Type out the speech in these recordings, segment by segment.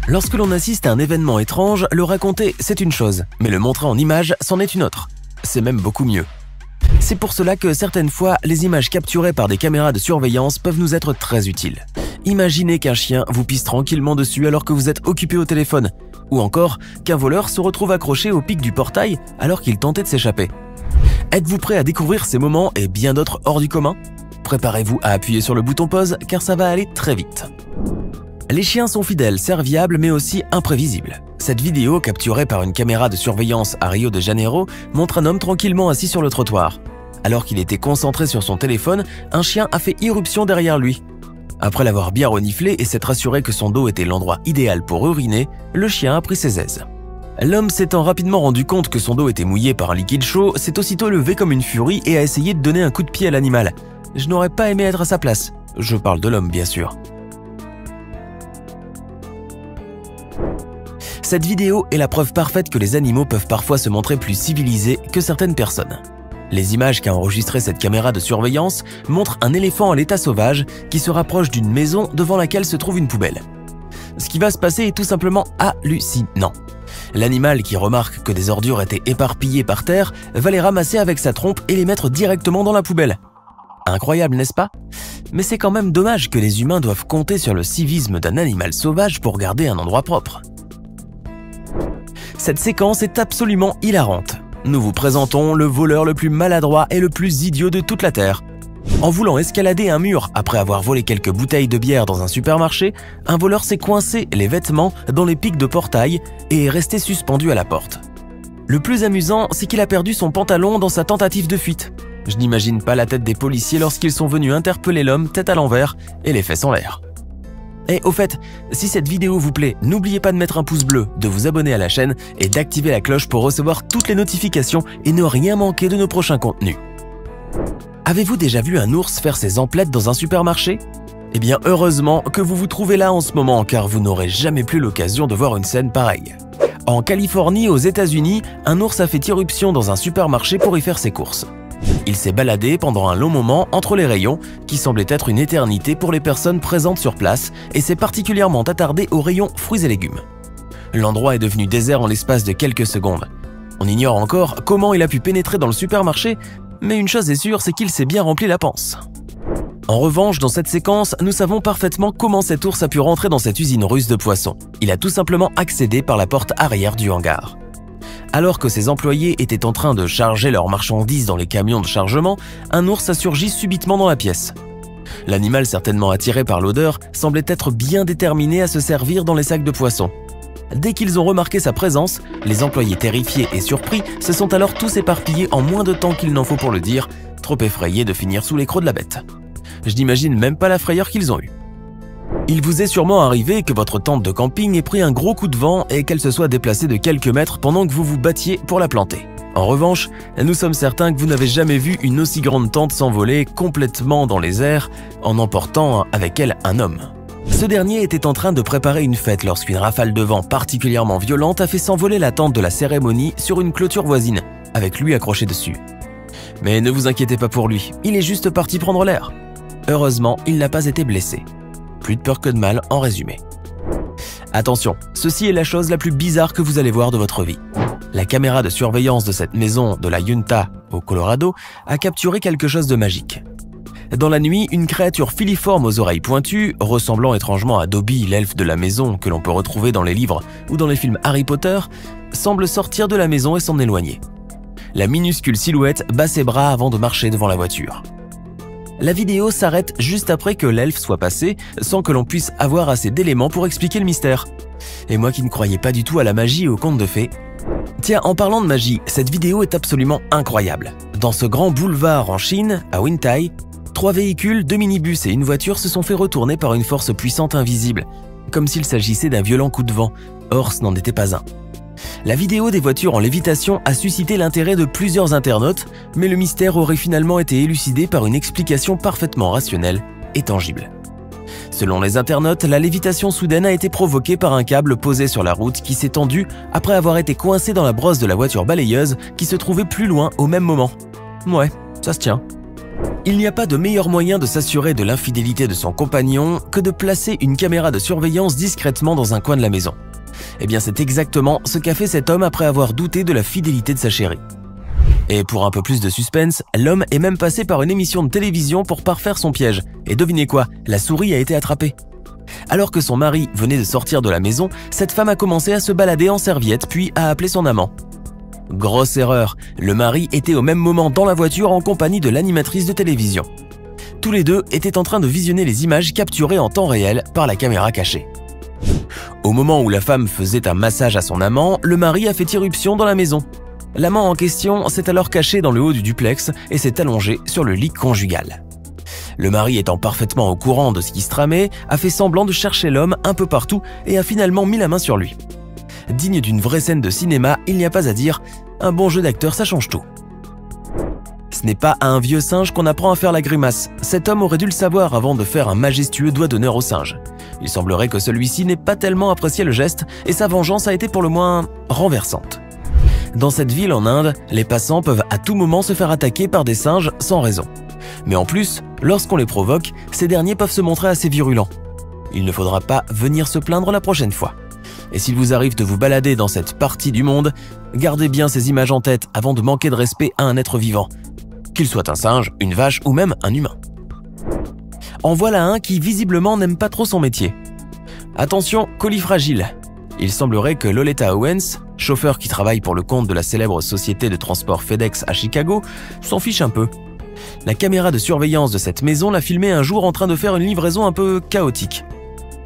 Lorsque l'on assiste à un événement étrange, le raconter, c'est une chose, mais le montrer en image, c'en est une autre. C'est même beaucoup mieux. C'est pour cela que certaines fois, les images capturées par des caméras de surveillance peuvent nous être très utiles. Imaginez qu'un chien vous pisse tranquillement dessus alors que vous êtes occupé au téléphone, ou encore qu'un voleur se retrouve accroché au pic du portail alors qu'il tentait de s'échapper. Êtes-vous prêt à découvrir ces moments et bien d'autres hors du commun? Préparez-vous à appuyer sur le bouton pause car ça va aller très vite. Les chiens sont fidèles, serviables mais aussi imprévisibles. Cette vidéo, capturée par une caméra de surveillance à Rio de Janeiro, montre un homme tranquillement assis sur le trottoir. Alors qu'il était concentré sur son téléphone, un chien a fait irruption derrière lui. Après l'avoir bien reniflé et s'être assuré que son dos était l'endroit idéal pour uriner, le chien a pris ses aises. L'homme s'étant rapidement rendu compte que son dos était mouillé par un liquide chaud, s'est aussitôt levé comme une furie et a essayé de donner un coup de pied à l'animal. Je n'aurais pas aimé être à sa place. Je parle de l'homme, bien sûr. Cette vidéo est la preuve parfaite que les animaux peuvent parfois se montrer plus civilisés que certaines personnes. Les images qu'a enregistrées cette caméra de surveillance montrent un éléphant à l'état sauvage qui se rapproche d'une maison devant laquelle se trouve une poubelle. Ce qui va se passer est tout simplement hallucinant. L'animal qui remarque que des ordures étaient éparpillées par terre va les ramasser avec sa trompe et les mettre directement dans la poubelle. Incroyable, n'est-ce pas? Mais c'est quand même dommage que les humains doivent compter sur le civisme d'un animal sauvage pour garder un endroit propre. Cette séquence est absolument hilarante. Nous vous présentons le voleur le plus maladroit et le plus idiot de toute la Terre. En voulant escalader un mur après avoir volé quelques bouteilles de bière dans un supermarché, un voleur s'est coincé les vêtements dans les pics de portail et est resté suspendu à la porte. Le plus amusant, c'est qu'il a perdu son pantalon dans sa tentative de fuite. Je n'imagine pas la tête des policiers lorsqu'ils sont venus interpeller l'homme tête à l'envers et les fesses en l'air. Et au fait, si cette vidéo vous plaît, n'oubliez pas de mettre un pouce bleu, de vous abonner à la chaîne et d'activer la cloche pour recevoir toutes les notifications et ne rien manquer de nos prochains contenus. Avez-vous déjà vu un ours faire ses emplettes dans un supermarché? Eh bien, heureusement que vous vous trouvez là en ce moment car vous n'aurez jamais plus l'occasion de voir une scène pareille. En Californie, aux États-Unis, un ours a fait irruption dans un supermarché pour y faire ses courses. Il s'est baladé pendant un long moment entre les rayons, qui semblaient être une éternité pour les personnes présentes sur place, et s'est particulièrement attardé aux rayons fruits et légumes. L'endroit est devenu désert en l'espace de quelques secondes. On ignore encore comment il a pu pénétrer dans le supermarché, mais une chose est sûre, c'est qu'il s'est bien rempli la panse. En revanche, dans cette séquence, nous savons parfaitement comment cet ours a pu rentrer dans cette usine russe de poissons. Il a tout simplement accédé par la porte arrière du hangar. Alors que ses employés étaient en train de charger leurs marchandises dans les camions de chargement, un ours a surgi subitement dans la pièce. L'animal, certainement attiré par l'odeur, semblait être bien déterminé à se servir dans les sacs de poissons. Dès qu'ils ont remarqué sa présence, les employés terrifiés et surpris se sont alors tous éparpillés en moins de temps qu'il n'en faut pour le dire, trop effrayés de finir sous les crocs de la bête. Je n'imagine même pas la frayeur qu'ils ont eue. Il vous est sûrement arrivé que votre tente de camping ait pris un gros coup de vent et qu'elle se soit déplacée de quelques mètres pendant que vous vous battiez pour la planter. En revanche, nous sommes certains que vous n'avez jamais vu une aussi grande tente s'envoler complètement dans les airs en emportant avec elle un homme. Ce dernier était en train de préparer une fête lorsqu'une rafale de vent particulièrement violente a fait s'envoler la tente de la cérémonie sur une clôture voisine, avec lui accroché dessus. Mais ne vous inquiétez pas pour lui, il est juste parti prendre l'air. Heureusement, il n'a pas été blessé. Plus de peur que de mal, en résumé. Attention, ceci est la chose la plus bizarre que vous allez voir de votre vie. La caméra de surveillance de cette maison de la Utah, au Colorado, a capturé quelque chose de magique. Dans la nuit, une créature filiforme aux oreilles pointues, ressemblant étrangement à Dobby, l'elfe de la maison que l'on peut retrouver dans les livres ou dans les films Harry Potter, semble sortir de la maison et s'en éloigner. La minuscule silhouette bat ses bras avant de marcher devant la voiture. La vidéo s'arrête juste après que l'elfe soit passé, sans que l'on puisse avoir assez d'éléments pour expliquer le mystère. Et moi qui ne croyais pas du tout à la magie et aux contes de fées. Tiens, en parlant de magie, cette vidéo est absolument incroyable. Dans ce grand boulevard en Chine, à Wintai, 3 véhicules, 2 minibus et une voiture se sont fait retourner par une force puissante invisible, comme s'il s'agissait d'un violent coup de vent. Or, ce n'en était pas un. La vidéo des voitures en lévitation a suscité l'intérêt de plusieurs internautes, mais le mystère aurait finalement été élucidé par une explication parfaitement rationnelle et tangible. Selon les internautes, la lévitation soudaine a été provoquée par un câble posé sur la route qui s'est tendu après avoir été coincé dans la brosse de la voiture balayeuse qui se trouvait plus loin au même moment. Ouais, ça se tient. Il n'y a pas de meilleur moyen de s'assurer de l'infidélité de son compagnon que de placer une caméra de surveillance discrètement dans un coin de la maison. Eh bien, c'est exactement ce qu'a fait cet homme après avoir douté de la fidélité de sa chérie. Et pour un peu plus de suspense, l'homme est même passé par une émission de télévision pour parfaire son piège. Et devinez quoi, la souris a été attrapée. Alors que son mari venait de sortir de la maison, cette femme a commencé à se balader en serviette puis a appelé son amant. Grosse erreur, le mari était au même moment dans la voiture en compagnie de l'animatrice de télévision. Tous les deux étaient en train de visionner les images capturées en temps réel par la caméra cachée. Au moment où la femme faisait un massage à son amant, le mari a fait irruption dans la maison. L'amant en question s'est alors caché dans le haut du duplex et s'est allongé sur le lit conjugal. Le mari, étant parfaitement au courant de ce qui se tramait, a fait semblant de chercher l'homme un peu partout et a finalement mis la main sur lui. Digne d'une vraie scène de cinéma, il n'y a pas à dire, un bon jeu d'acteur ça change tout. Ce n'est pas à un vieux singe qu'on apprend à faire la grimace. Cet homme aurait dû le savoir avant de faire un majestueux doigt d'honneur au singe. Il semblerait que celui-ci n'ait pas tellement apprécié le geste et sa vengeance a été pour le moins renversante. Dans cette ville en Inde, les passants peuvent à tout moment se faire attaquer par des singes sans raison. Mais en plus, lorsqu'on les provoque, ces derniers peuvent se montrer assez virulents. Il ne faudra pas venir se plaindre la prochaine fois. Et s'il vous arrive de vous balader dans cette partie du monde, gardez bien ces images en tête avant de manquer de respect à un être vivant, qu'il soit un singe, une vache ou même un humain. En voilà un qui visiblement n'aime pas trop son métier. Attention, colis fragile. Il semblerait que Loletta Owens, chauffeur qui travaille pour le compte de la célèbre société de transport FedEx à Chicago, s'en fiche un peu. La caméra de surveillance de cette maison l'a filmé un jour en train de faire une livraison un peu chaotique.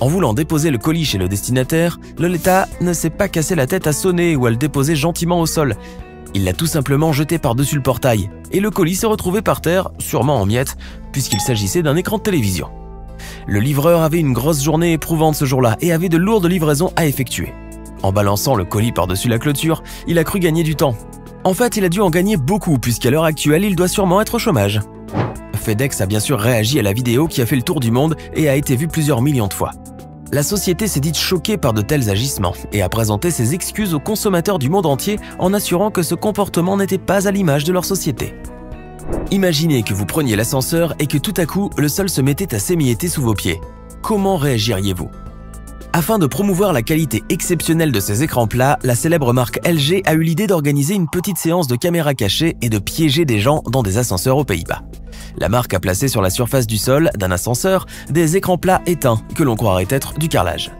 En voulant déposer le colis chez le destinataire, Loletta ne s'est pas cassé la tête à sonner ou à le déposer gentiment au sol. Il l'a tout simplement jeté par-dessus le portail, et le colis s'est retrouvé par terre, sûrement en miettes, puisqu'il s'agissait d'un écran de télévision. Le livreur avait une grosse journée éprouvante ce jour-là et avait de lourdes livraisons à effectuer. En balançant le colis par-dessus la clôture, il a cru gagner du temps. En fait, il a dû en gagner beaucoup puisqu'à l'heure actuelle, il doit sûrement être au chômage. FedEx a bien sûr réagi à la vidéo qui a fait le tour du monde et a été vue plusieurs millions de fois. La société s'est dite choquée par de tels agissements et a présenté ses excuses aux consommateurs du monde entier en assurant que ce comportement n'était pas à l'image de leur société. Imaginez que vous preniez l'ascenseur et que tout à coup, le sol se mettait à s'émietter sous vos pieds. Comment réagiriez-vous ? Afin de promouvoir la qualité exceptionnelle de ces écrans plats, la célèbre marque LG a eu l'idée d'organiser une petite séance de caméras cachées et de piéger des gens dans des ascenseurs aux Pays-Bas. La marque a placé sur la surface du sol d'un ascenseur des écrans plats éteints que l'on croirait être du carrelage.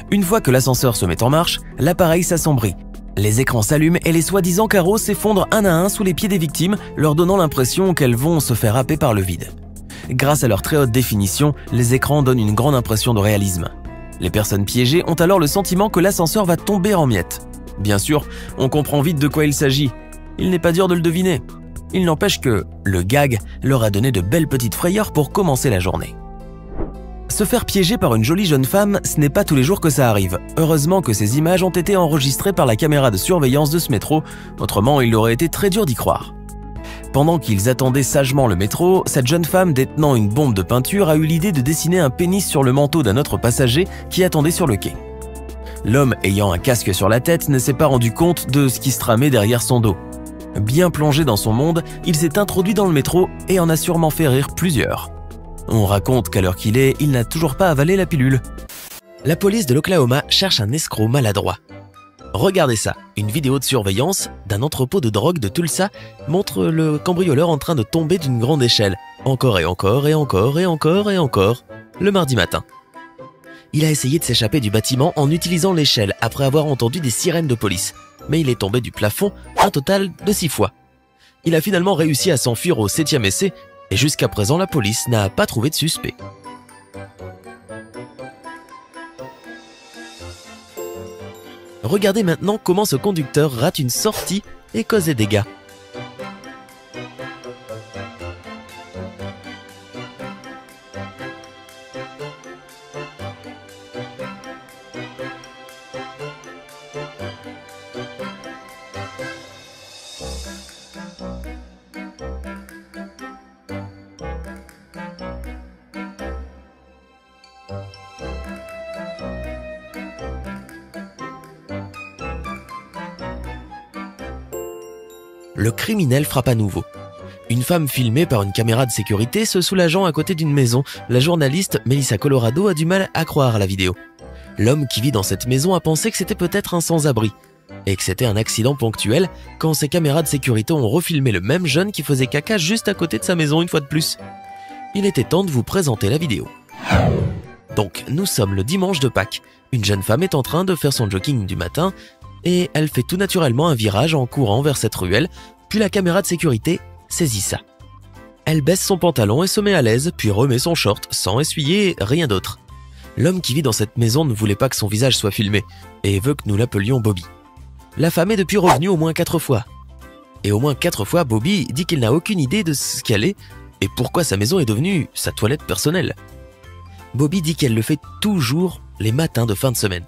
Une fois que l'ascenseur se met en marche, l'appareil s'assombrit. Les écrans s'allument et les soi-disant carreaux s'effondrent un à un sous les pieds des victimes, leur donnant l'impression qu'elles vont se faire happer par le vide. Grâce à leur très haute définition, les écrans donnent une grande impression de réalisme. Les personnes piégées ont alors le sentiment que l'ascenseur va tomber en miettes. Bien sûr, on comprend vite de quoi il s'agit. Il n'est pas dur de le deviner. Il n'empêche que le gag leur a donné de belles petites frayeurs pour commencer la journée. Se faire piéger par une jolie jeune femme, ce n'est pas tous les jours que ça arrive. Heureusement que ces images ont été enregistrées par la caméra de surveillance de ce métro, autrement il aurait été très dur d'y croire. Pendant qu'ils attendaient sagement le métro, cette jeune femme détenant une bombe de peinture a eu l'idée de dessiner un pénis sur le manteau d'un autre passager qui attendait sur le quai. L'homme ayant un casque sur la tête ne s'est pas rendu compte de ce qui se tramait derrière son dos. Bien plongé dans son monde, il s'est introduit dans le métro et en a sûrement fait rire plusieurs. On raconte qu'à l'heure qu'il est, il n'a toujours pas avalé la pilule. La police de l'Oklahoma cherche un escroc maladroit. Regardez ça, une vidéo de surveillance d'un entrepôt de drogue de Tulsa montre le cambrioleur en train de tomber d'une grande échelle, encore et encore et encore et encore et encore, le mardi matin. Il a essayé de s'échapper du bâtiment en utilisant l'échelle après avoir entendu des sirènes de police, mais il est tombé du plafond un total de 6 fois. Il a finalement réussi à s'enfuir au 7e essai et jusqu'à présent la police n'a pas trouvé de suspect. Regardez maintenant comment ce conducteur rate une sortie et cause des dégâts. Le criminel frappe à nouveau. Une femme filmée par une caméra de sécurité se soulageant à côté d'une maison. La journaliste Melissa Colorado a du mal à croire à la vidéo. L'homme qui vit dans cette maison a pensé que c'était peut-être un sans-abri et que c'était un accident ponctuel quand ses caméras de sécurité ont refilmé le même jeune qui faisait caca juste à côté de sa maison une fois de plus. Il était temps de vous présenter la vidéo. Donc, nous sommes le dimanche de Pâques. Une jeune femme est en train de faire son jogging du matin et elle fait tout naturellement un virage en courant vers cette ruelle, puis la caméra de sécurité saisit ça. Elle baisse son pantalon et se met à l'aise, puis remet son short sans essuyer rien d'autre. L'homme qui vit dans cette maison ne voulait pas que son visage soit filmé et veut que nous l'appelions Bobby. La femme est depuis revenue au moins 4 fois. Et au moins 4 fois, Bobby dit qu'il n'a aucune idée de ce qu'elle est et pourquoi sa maison est devenue sa toilette personnelle. Bobby dit qu'elle le fait toujours les matins de fin de semaine.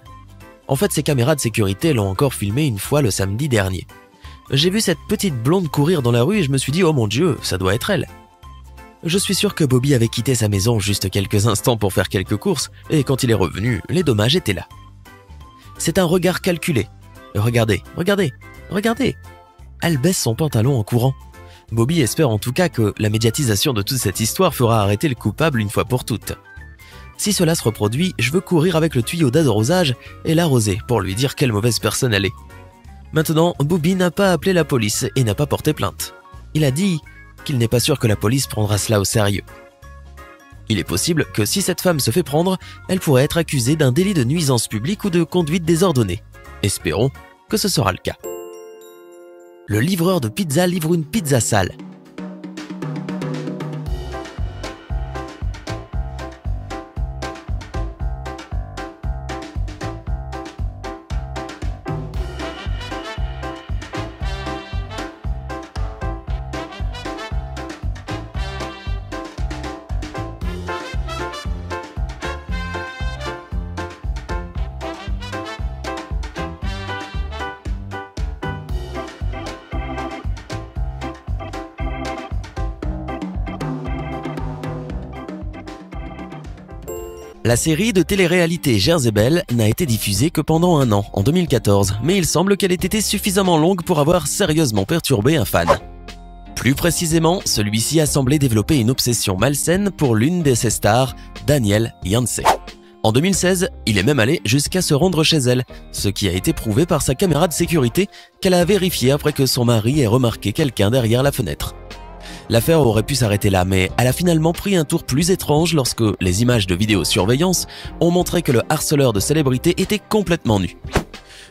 En fait, ses caméras de sécurité l'ont encore filmé une fois le samedi dernier. J'ai vu cette petite blonde courir dans la rue et je me suis dit « Oh mon Dieu, ça doit être elle !» Je suis sûr que Bobby avait quitté sa maison juste quelques instants pour faire quelques courses et quand il est revenu, les dommages étaient là. C'est un regard calculé. Regardez, regardez, regardez. Elle baisse son pantalon en courant. Bobby espère en tout cas que la médiatisation de toute cette histoire fera arrêter le coupable une fois pour toutes. Si cela se reproduit, je veux courir avec le tuyau d'arrosage et l'arroser pour lui dire quelle mauvaise personne elle est. Maintenant, Bobby n'a pas appelé la police et n'a pas porté plainte. Il a dit qu'il n'est pas sûr que la police prendra cela au sérieux. Il est possible que si cette femme se fait prendre, elle pourrait être accusée d'un délit de nuisance publique ou de conduite désordonnée. Espérons que ce sera le cas. Le livreur de pizza livre une pizza sale. La série de télé-réalité Jezebel n'a été diffusée que pendant un an, en 2014, mais il semble qu'elle ait été suffisamment longue pour avoir sérieusement perturbé un fan. Plus précisément, celui-ci a semblé développer une obsession malsaine pour l'une de ses stars, Danielle Yancey. En 2016, il est même allé jusqu'à se rendre chez elle, ce qui a été prouvé par sa caméra de sécurité qu'elle a vérifié après que son mari ait remarqué quelqu'un derrière la fenêtre. L'affaire aurait pu s'arrêter là, mais elle a finalement pris un tour plus étrange lorsque les images de vidéosurveillance ont montré que le harceleur de célébrités était complètement nu.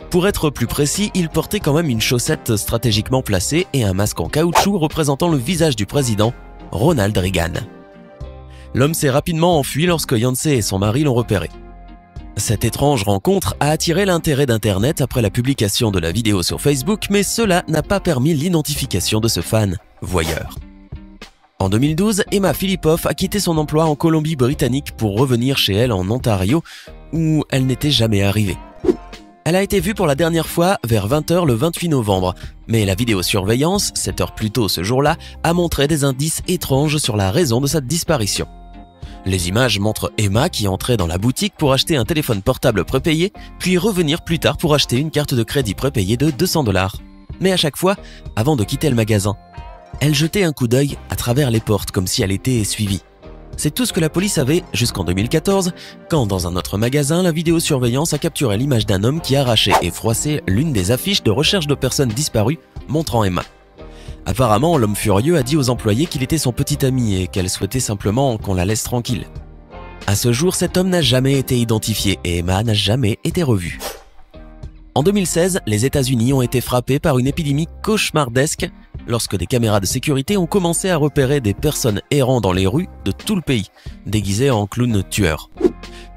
Pour être plus précis, il portait quand même une chaussette stratégiquement placée et un masque en caoutchouc représentant le visage du président, Ronald Reagan. L'homme s'est rapidement enfui lorsque Yancey et son mari l'ont repéré. Cette étrange rencontre a attiré l'intérêt d'Internet après la publication de la vidéo sur Facebook, mais cela n'a pas permis l'identification de ce fan voyeur. En 2012, Emma Filipov a quitté son emploi en Colombie-Britannique pour revenir chez elle en Ontario, où elle n'était jamais arrivée. Elle a été vue pour la dernière fois vers 20h le 28 novembre, mais la vidéosurveillance, 7 heures plus tôt ce jour-là, a montré des indices étranges sur la raison de sa disparition. Les images montrent Emma qui entrait dans la boutique pour acheter un téléphone portable prépayé, puis revenir plus tard pour acheter une carte de crédit prépayée de 200 $. Mais à chaque fois, avant de quitter le magasin, elle jetait un coup d'œil à travers les portes comme si elle était suivie. C'est tout ce que la police avait jusqu'en 2014, quand dans un autre magasin, la vidéosurveillance a capturé l'image d'un homme qui arrachait et froissait l'une des affiches de recherche de personnes disparues montrant Emma. Apparemment, l'homme furieux a dit aux employés qu'il était son petit ami et qu'elle souhaitait simplement qu'on la laisse tranquille. À ce jour, cet homme n'a jamais été identifié et Emma n'a jamais été revue. En 2016, les États-Unis ont été frappés par une épidémie cauchemardesque lorsque des caméras de sécurité ont commencé à repérer des personnes errant dans les rues de tout le pays, déguisées en clowns tueurs.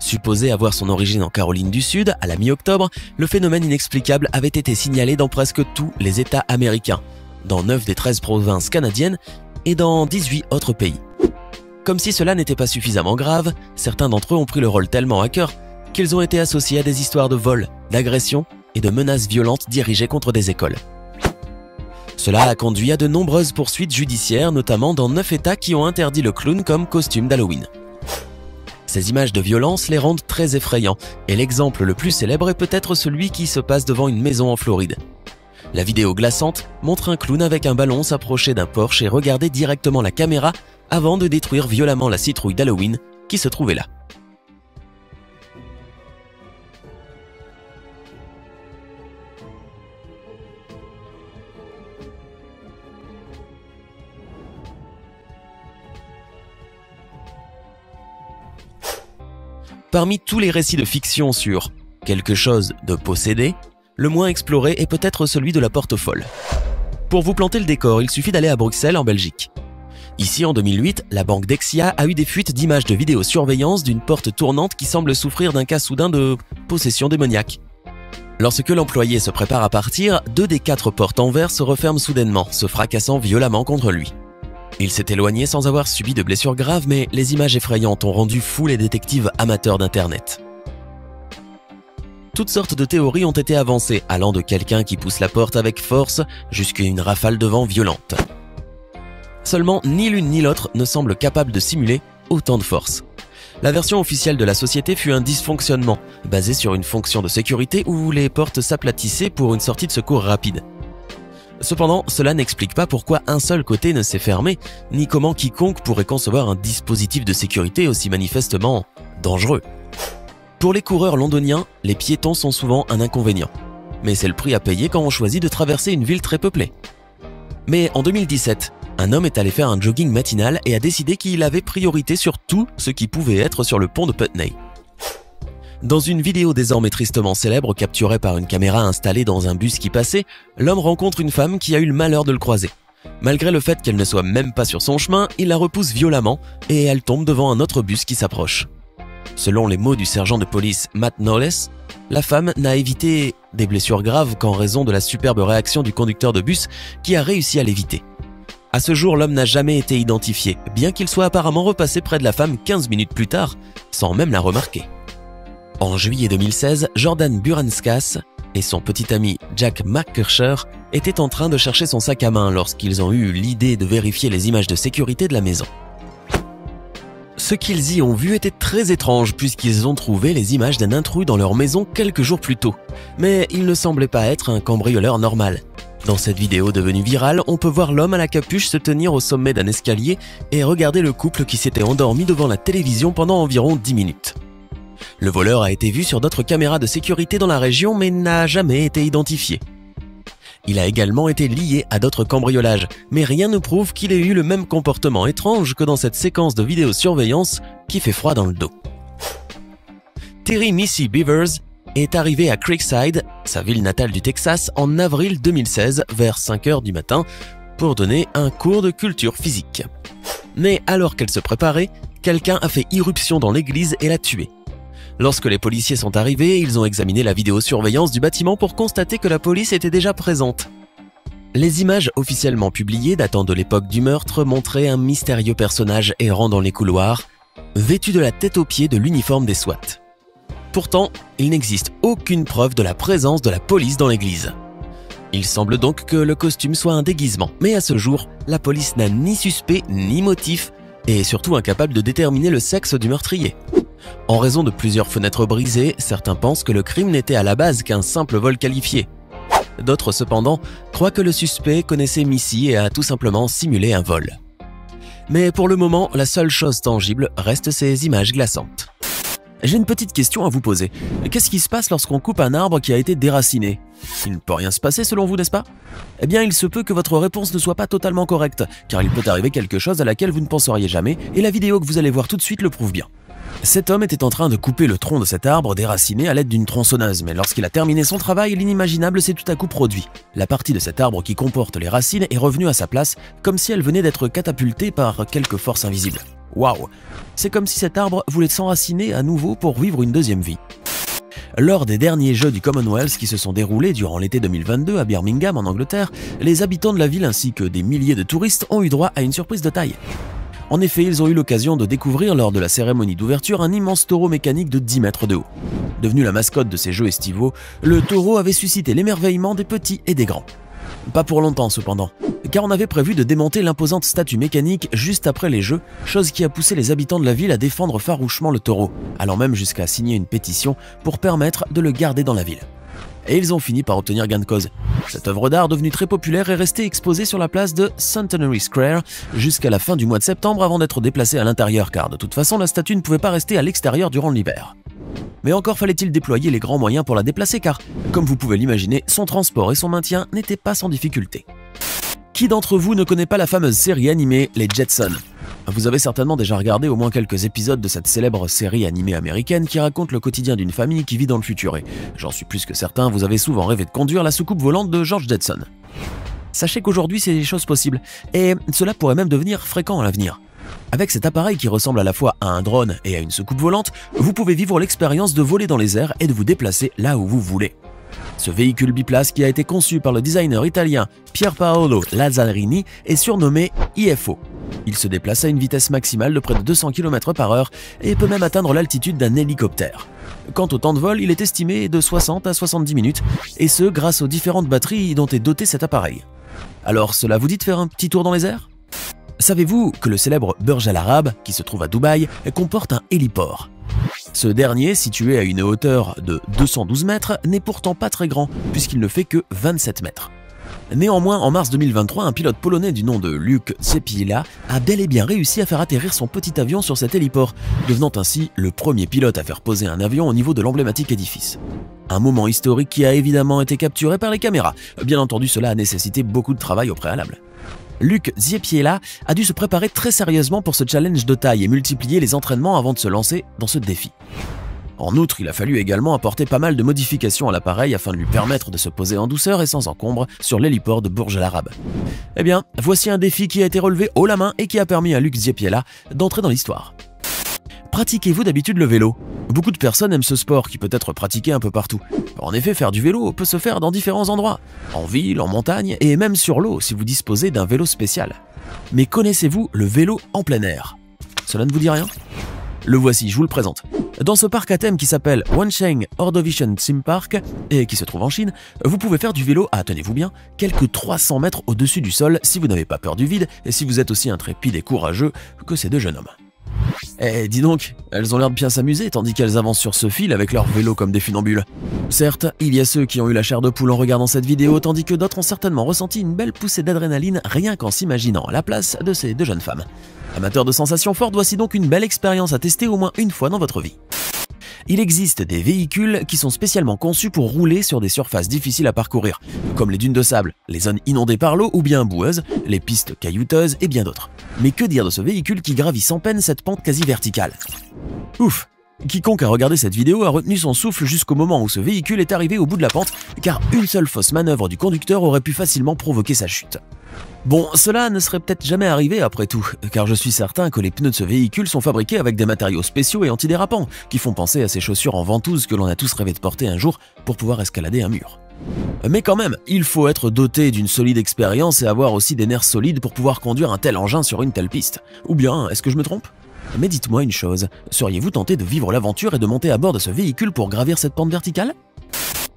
Supposé avoir son origine en Caroline du Sud, à la mi-octobre, le phénomène inexplicable avait été signalé dans presque tous les États américains, dans 9 des 13 provinces canadiennes et dans 18 autres pays. Comme si cela n'était pas suffisamment grave, certains d'entre eux ont pris le rôle tellement à cœur qu'ils ont été associés à des histoires de vols, d'agressions et de menaces violentes dirigées contre des écoles. Cela a conduit à de nombreuses poursuites judiciaires, notamment dans 9 États qui ont interdit le clown comme costume d'Halloween. Ces images de violence les rendent très effrayants, et l'exemple le plus célèbre est peut-être celui qui se passe devant une maison en Floride. La vidéo glaçante montre un clown avec un ballon s'approcher d'un Porsche et regarder directement la caméra avant de détruire violemment la citrouille d'Halloween qui se trouvait là. Parmi tous les récits de fiction sur quelque chose de possédé, le moins exploré est peut-être celui de la porte folle. Pour vous planter le décor, il suffit d'aller à Bruxelles en Belgique. Ici, en 2008, la banque Dexia a eu des fuites d'images de vidéosurveillance d'une porte tournante qui semble souffrir d'un cas soudain de possession démoniaque. Lorsque l'employé se prépare à partir, 2 des 4 portes en verre se referment soudainement, se fracassant violemment contre lui. Il s'est éloigné sans avoir subi de blessures graves, mais les images effrayantes ont rendu fous les détectives amateurs d'Internet. Toutes sortes de théories ont été avancées, allant de quelqu'un qui pousse la porte avec force jusqu'à une rafale de vent violente. Seulement, ni l'une ni l'autre ne semblent capables de simuler autant de force. La version officielle de la société fut un dysfonctionnement, basé sur une fonction de sécurité où les portes s'aplatissaient pour une sortie de secours rapide. Cependant, cela n'explique pas pourquoi un seul côté ne s'est fermé, ni comment quiconque pourrait concevoir un dispositif de sécurité aussi manifestement dangereux. Pour les coureurs londoniens, les piétons sont souvent un inconvénient. Mais c'est le prix à payer quand on choisit de traverser une ville très peuplée. Mais en 2017, un homme est allé faire un jogging matinal et a décidé qu'il avait priorité sur tout ce qui pouvait être sur le pont de Putney. Dans une vidéo désormais tristement célèbre capturée par une caméra installée dans un bus qui passait, l'homme rencontre une femme qui a eu le malheur de le croiser. Malgré le fait qu'elle ne soit même pas sur son chemin, il la repousse violemment et elle tombe devant un autre bus qui s'approche. Selon les mots du sergent de police Matt Knowles, la femme n'a évité des blessures graves qu'en raison de la superbe réaction du conducteur de bus qui a réussi à l'éviter. À ce jour, l'homme n'a jamais été identifié, bien qu'il soit apparemment repassé près de la femme 15 minutes plus tard, sans même la remarquer. En juillet 2016, Jordan Buranskas et son petit ami Jack McKercher étaient en train de chercher son sac à main lorsqu'ils ont eu l'idée de vérifier les images de sécurité de la maison. Ce qu'ils y ont vu était très étrange puisqu'ils ont trouvé les images d'un intrus dans leur maison quelques jours plus tôt. Mais il ne semblait pas être un cambrioleur normal. Dans cette vidéo devenue virale, on peut voir l'homme à la capuche se tenir au sommet d'un escalier et regarder le couple qui s'était endormi devant la télévision pendant environ 10 minutes. Le voleur a été vu sur d'autres caméras de sécurité dans la région mais n'a jamais été identifié. Il a également été lié à d'autres cambriolages, mais rien ne prouve qu'il ait eu le même comportement étrange que dans cette séquence de vidéosurveillance qui fait froid dans le dos. Terry Missy Beavers est arrivé à Creekside, sa ville natale du Texas, en avril 2016 vers 5 h du matin pour donner un cours de culture physique. Mais alors qu'elle se préparait, quelqu'un a fait irruption dans l'église et l'a tuée. Lorsque les policiers sont arrivés, ils ont examiné la vidéosurveillance du bâtiment pour constater que la police était déjà présente. Les images officiellement publiées datant de l'époque du meurtre montraient un mystérieux personnage errant dans les couloirs, vêtu de la tête aux pieds de l'uniforme des SWAT. Pourtant, il n'existe aucune preuve de la présence de la police dans l'église. Il semble donc que le costume soit un déguisement, mais à ce jour, la police n'a ni suspect ni motif et est surtout incapable de déterminer le sexe du meurtrier. En raison de plusieurs fenêtres brisées, certains pensent que le crime n'était à la base qu'un simple vol qualifié. D'autres cependant croient que le suspect connaissait Missy et a tout simplement simulé un vol. Mais pour le moment, la seule chose tangible reste ces images glaçantes. J'ai une petite question à vous poser. Qu'est-ce qui se passe lorsqu'on coupe un arbre qui a été déraciné? Il ne peut rien se passer selon vous, n'est-ce pas? Eh bien, il se peut que votre réponse ne soit pas totalement correcte, car il peut arriver quelque chose à laquelle vous ne penseriez jamais, et la vidéo que vous allez voir tout de suite le prouve bien. Cet homme était en train de couper le tronc de cet arbre déraciné à l'aide d'une tronçonneuse, mais lorsqu'il a terminé son travail, l'inimaginable s'est tout à coup produit. La partie de cet arbre qui comporte les racines est revenue à sa place, comme si elle venait d'être catapultée par quelque force invisible. Waouh! C'est comme si cet arbre voulait s'enraciner à nouveau pour vivre une deuxième vie. Lors des derniers Jeux du Commonwealth qui se sont déroulés durant l'été 2022 à Birmingham en Angleterre, les habitants de la ville ainsi que des milliers de touristes ont eu droit à une surprise de taille. En effet, ils ont eu l'occasion de découvrir lors de la cérémonie d'ouverture un immense taureau mécanique de 10 mètres de haut. Devenu la mascotte de ces jeux estivaux, le taureau avait suscité l'émerveillement des petits et des grands. Pas pour longtemps cependant, car on avait prévu de démonter l'imposante statue mécanique juste après les jeux, chose qui a poussé les habitants de la ville à défendre farouchement le taureau, allant même jusqu'à signer une pétition pour permettre de le garder dans la ville. et ils ont fini par obtenir gain de cause. Cette œuvre d'art, devenue très populaire, est restée exposée sur la place de Centenary Square jusqu'à la fin du mois de septembre avant d'être déplacée à l'intérieur, car de toute façon la statue ne pouvait pas rester à l'extérieur durant l'hiver. Mais encore fallait-il déployer les grands moyens pour la déplacer, car, comme vous pouvez l'imaginer, son transport et son maintien n'étaient pas sans difficulté. Qui d'entre vous ne connaît pas la fameuse série animée Les Jetsons? Vous avez certainement déjà regardé au moins quelques épisodes de cette célèbre série animée américaine qui raconte le quotidien d'une famille qui vit dans le futur et, j'en suis plus que certain, vous avez souvent rêvé de conduire la soucoupe volante de George Jetson. Sachez qu'aujourd'hui c'est des choses possibles, et cela pourrait même devenir fréquent à l'avenir. Avec cet appareil qui ressemble à la fois à un drone et à une soucoupe volante, vous pouvez vivre l'expérience de voler dans les airs et de vous déplacer là où vous voulez. Ce véhicule biplace qui a été conçu par le designer italien Pier Paolo Lazzarini est surnommé IFO. Il se déplace à une vitesse maximale de près de 200 km/h et peut même atteindre l'altitude d'un hélicoptère. Quant au temps de vol, il est estimé de 60 à 70 minutes, et ce grâce aux différentes batteries dont est doté cet appareil. Alors cela vous dit de faire un petit tour dans les airs? Savez-vous que le célèbre Burj Al Arab, qui se trouve à Dubaï, comporte un héliport? Ce dernier, situé à une hauteur de 212 mètres, n'est pourtant pas très grand, puisqu'il ne fait que 27 mètres. Néanmoins, en mars 2023, un pilote polonais du nom de Luke Ziepiela a bel et bien réussi à faire atterrir son petit avion sur cet héliport, devenant ainsi le premier pilote à faire poser un avion au niveau de l'emblématique édifice. Un moment historique qui a évidemment été capturé par les caméras. Bien entendu, cela a nécessité beaucoup de travail au préalable. Luke Ziepiela a dû se préparer très sérieusement pour ce challenge de taille et multiplier les entraînements avant de se lancer dans ce défi. En outre, il a fallu également apporter pas mal de modifications à l'appareil afin de lui permettre de se poser en douceur et sans encombre sur l'héliport de Burj Al Arab. Eh bien, voici un défi qui a été relevé haut la main et qui a permis à Luke Ziepiela d'entrer dans l'histoire. Pratiquez-vous d'habitude le vélo? Beaucoup de personnes aiment ce sport qui peut être pratiqué un peu partout. En effet, faire du vélo peut se faire dans différents endroits, en ville, en montagne et même sur l'eau si vous disposez d'un vélo spécial. Mais connaissez-vous le vélo en plein air? Cela ne vous dit rien? Le voici, je vous le présente. Dans ce parc à thème qui s'appelle Wansheng Ordovician Theme Park et qui se trouve en Chine, vous pouvez faire du vélo à, tenez-vous bien, quelques 300 mètres au-dessus du sol si vous n'avez pas peur du vide et si vous êtes aussi intrépide et courageux que ces deux jeunes hommes. Eh, dis donc, elles ont l'air de bien s'amuser tandis qu'elles avancent sur ce fil avec leur vélo comme des funambules. Certes, il y a ceux qui ont eu la chair de poule en regardant cette vidéo, tandis que d'autres ont certainement ressenti une belle poussée d'adrénaline rien qu'en s'imaginant à la place de ces deux jeunes femmes. Amateurs de sensations fortes, voici donc une belle expérience à tester au moins une fois dans votre vie. Il existe des véhicules qui sont spécialement conçus pour rouler sur des surfaces difficiles à parcourir, comme les dunes de sable, les zones inondées par l'eau ou bien boueuses, les pistes caillouteuses et bien d'autres. Mais que dire de ce véhicule qui gravit sans peine cette pente quasi verticale? Ouf! Quiconque a regardé cette vidéo a retenu son souffle jusqu'au moment où ce véhicule est arrivé au bout de la pente, car une seule fausse manœuvre du conducteur aurait pu facilement provoquer sa chute. Bon, cela ne serait peut-être jamais arrivé après tout, car je suis certain que les pneus de ce véhicule sont fabriqués avec des matériaux spéciaux et antidérapants, qui font penser à ces chaussures en ventouse que l'on a tous rêvé de porter un jour pour pouvoir escalader un mur. Mais quand même, il faut être doté d'une solide expérience et avoir aussi des nerfs solides pour pouvoir conduire un tel engin sur une telle piste. Ou bien, est-ce que je me trompe? Mais dites-moi une chose, seriez-vous tenté de vivre l'aventure et de monter à bord de ce véhicule pour gravir cette pente verticale?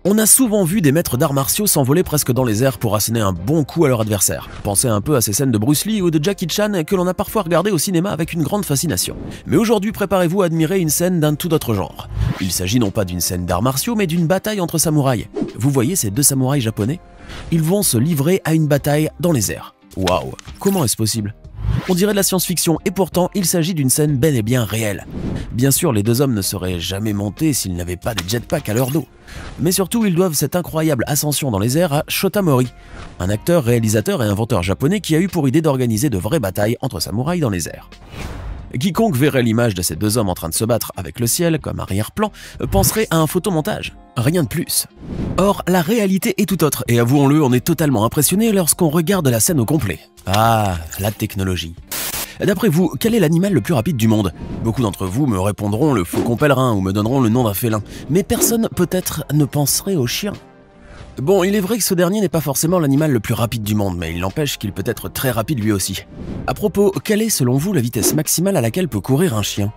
On a souvent vu des maîtres d'arts martiaux s'envoler presque dans les airs pour asséner un bon coup à leur adversaire. Pensez un peu à ces scènes de Bruce Lee ou de Jackie Chan que l'on a parfois regardées au cinéma avec une grande fascination. Mais aujourd'hui, préparez-vous à admirer une scène d'un tout autre genre. Il s'agit non pas d'une scène d'arts martiaux, mais d'une bataille entre samouraïs. Vous voyez ces deux samouraïs japonais? Ils vont se livrer à une bataille dans les airs. Waouh, comment est-ce possible? On dirait de la science-fiction et pourtant il s'agit d'une scène bel et bien réelle. Bien sûr, les deux hommes ne seraient jamais montés s'ils n'avaient pas des jetpacks à leur dos. Mais surtout, ils doivent cette incroyable ascension dans les airs à Shota Mori, un acteur, réalisateur et inventeur japonais qui a eu pour idée d'organiser de vraies batailles entre samouraïs dans les airs. Quiconque verrait l'image de ces deux hommes en train de se battre avec le ciel comme arrière-plan penserait à un photomontage, rien de plus. Or, la réalité est tout autre et avouons-le, on est totalement impressionné lorsqu'on regarde la scène au complet. Ah, la technologie. D'après vous, quel est l'animal le plus rapide du monde? Beaucoup d'entre vous me répondront le faucon pèlerin ou me donneront le nom d'un félin, mais personne peut-être ne penserait au chien. Bon, il est vrai que ce dernier n'est pas forcément l'animal le plus rapide du monde, mais il n'empêche qu'il peut être très rapide lui aussi. À propos, quelle est selon vous la vitesse maximale à laquelle peut courir un chien?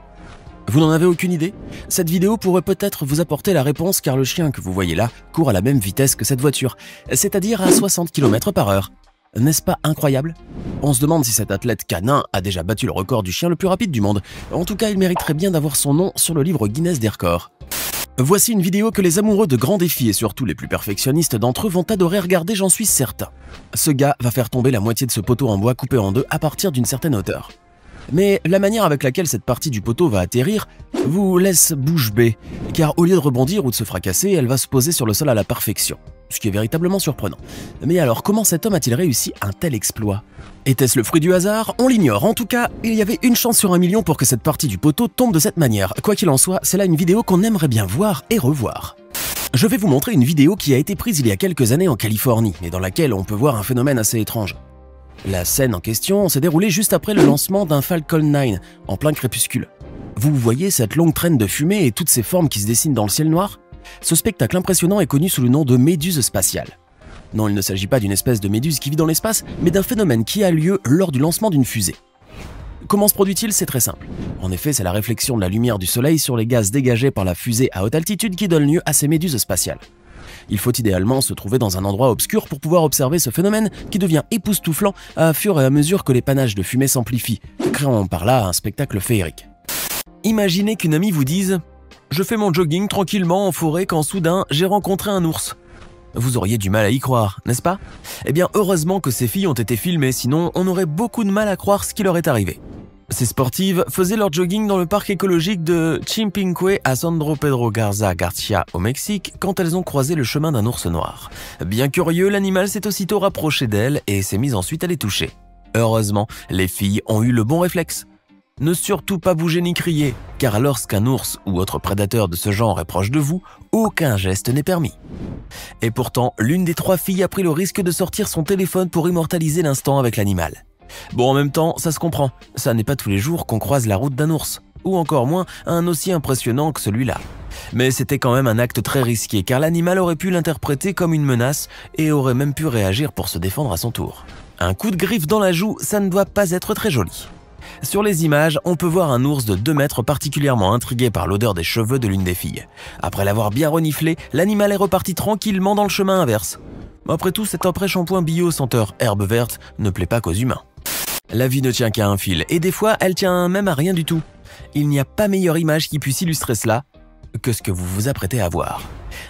Vous n'en avez aucune idée? Cette vidéo pourrait peut-être vous apporter la réponse car le chien que vous voyez là court à la même vitesse que cette voiture, c'est-à-dire à 60 km/h. N'est-ce pas incroyable? On se demande si cet athlète canin a déjà battu le record du chien le plus rapide du monde. En tout cas, il mériterait bien d'avoir son nom sur le livre Guinness des records. Voici une vidéo que les amoureux de grands défis et surtout les plus perfectionnistes d'entre eux vont adorer regarder, j'en suis certain. Ce gars va faire tomber la moitié de ce poteau en bois coupé en deux à partir d'une certaine hauteur. Mais la manière avec laquelle cette partie du poteau va atterrir vous laisse bouche bée, car au lieu de rebondir ou de se fracasser, elle va se poser sur le sol à la perfection, ce qui est véritablement surprenant. Mais alors, comment cet homme a-t-il réussi un tel exploit? Était-ce le fruit du hasard? On l'ignore. En tout cas, il y avait une chance sur 1 million pour que cette partie du poteau tombe de cette manière. Quoi qu'il en soit, c'est là une vidéo qu'on aimerait bien voir et revoir. Je vais vous montrer une vidéo qui a été prise il y a quelques années en Californie, et dans laquelle on peut voir un phénomène assez étrange. La scène en question s'est déroulée juste après le lancement d'un Falcon 9, en plein crépuscule. Vous voyez cette longue traîne de fumée et toutes ces formes qui se dessinent dans le ciel noir? Ce spectacle impressionnant est connu sous le nom de méduse spatiale. Non, il ne s'agit pas d'une espèce de méduse qui vit dans l'espace, mais d'un phénomène qui a lieu lors du lancement d'une fusée. Comment se produit-il? C'est très simple. En effet, c'est la réflexion de la lumière du soleil sur les gaz dégagés par la fusée à haute altitude qui donne lieu à ces méduses spatiales. Il faut idéalement se trouver dans un endroit obscur pour pouvoir observer ce phénomène qui devient époustouflant à fur et à mesure que les panaches de fumée s'amplifient, créant par là un spectacle féerique. Imaginez qu'une amie vous dise « Je fais mon jogging tranquillement en forêt quand soudain j'ai rencontré un ours ». Vous auriez du mal à y croire, n'est-ce pas? Eh bien, heureusement que ces filles ont été filmées, sinon on aurait beaucoup de mal à croire ce qui leur est arrivé. Ces sportives faisaient leur jogging dans le parc écologique de Chimpinque à San Pedro Garza Garcia au Mexique quand elles ont croisé le chemin d'un ours noir. Bien curieux, l'animal s'est aussitôt rapproché d'elles et s'est mis ensuite à les toucher. Heureusement, les filles ont eu le bon réflexe. Ne surtout pas bouger ni crier, car lorsqu'un ours ou autre prédateur de ce genre est proche de vous, aucun geste n'est permis. Et pourtant, l'une des 3 filles a pris le risque de sortir son téléphone pour immortaliser l'instant avec l'animal. Bon, en même temps, ça se comprend, ça n'est pas tous les jours qu'on croise la route d'un ours, ou encore moins un aussi impressionnant que celui-là. Mais c'était quand même un acte très risqué, car l'animal aurait pu l'interpréter comme une menace et aurait même pu réagir pour se défendre à son tour. Un coup de griffe dans la joue, ça ne doit pas être très joli. Sur les images, on peut voir un ours de 2 mètres particulièrement intrigué par l'odeur des cheveux de l'une des filles. Après l'avoir bien reniflé, l'animal est reparti tranquillement dans le chemin inverse. Après tout, cet après-shampoing bio senteur herbe verte ne plaît pas qu'aux humains. La vie ne tient qu'à un fil, et des fois, elle tient même à rien du tout. Il n'y a pas meilleure image qui puisse illustrer cela que ce que vous vous apprêtez à voir.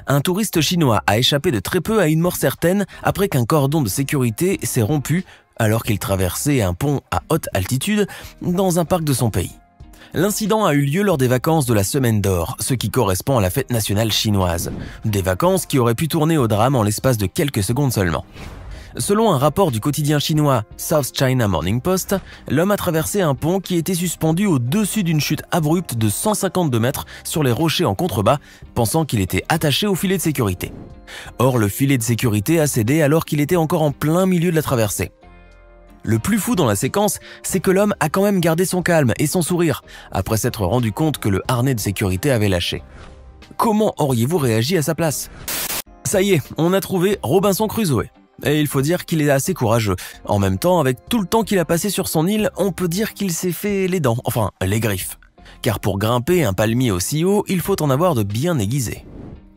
Un touriste chinois a échappé de très peu à une mort certaine après qu'un cordon de sécurité s'est rompu alors qu'il traversait un pont à haute altitude dans un parc de son pays. L'incident a eu lieu lors des vacances de la Semaine d'Or, ce qui correspond à la fête nationale chinoise. Des vacances qui auraient pu tourner au drame en l'espace de quelques secondes seulement. Selon un rapport du quotidien chinois South China Morning Post, l'homme a traversé un pont qui était suspendu au-dessus d'une chute abrupte de 152 mètres sur les rochers en contrebas, pensant qu'il était attaché au filet de sécurité. Or, le filet de sécurité a cédé alors qu'il était encore en plein milieu de la traversée. Le plus fou dans la séquence, c'est que l'homme a quand même gardé son calme et son sourire, après s'être rendu compte que le harnais de sécurité avait lâché. Comment auriez-vous réagi à sa place? Ça y est, on a trouvé Robinson Crusoe. Et il faut dire qu'il est assez courageux. En même temps, avec tout le temps qu'il a passé sur son île, on peut dire qu'il s'est fait les dents, enfin les griffes. Car pour grimper un palmier aussi haut, il faut en avoir de bien aiguisés.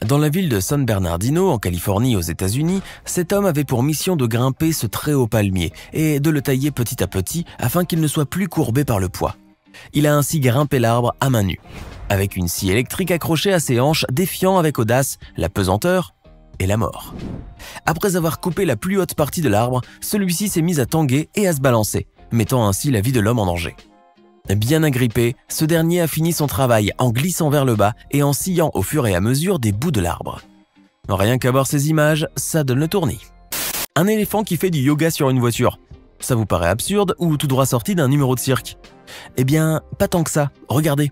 Dans la ville de San Bernardino, en Californie, aux États-Unis, cet homme avait pour mission de grimper ce très haut palmier et de le tailler petit à petit afin qu'il ne soit plus courbé par le poids. Il a ainsi grimpé l'arbre à main nue, avec une scie électrique accrochée à ses hanches, défiant avec audace la pesanteur et la mort. Après avoir coupé la plus haute partie de l'arbre, celui-ci s'est mis à tanguer et à se balancer, mettant ainsi la vie de l'homme en danger. Bien agrippé, ce dernier a fini son travail en glissant vers le bas et en sciant au fur et à mesure des bouts de l'arbre. Rien qu'à voir ces images, ça donne le tournis. Un éléphant qui fait du yoga sur une voiture. Ça vous paraît absurde ou tout droit sorti d'un numéro de cirque? Eh bien, pas tant que ça, regardez.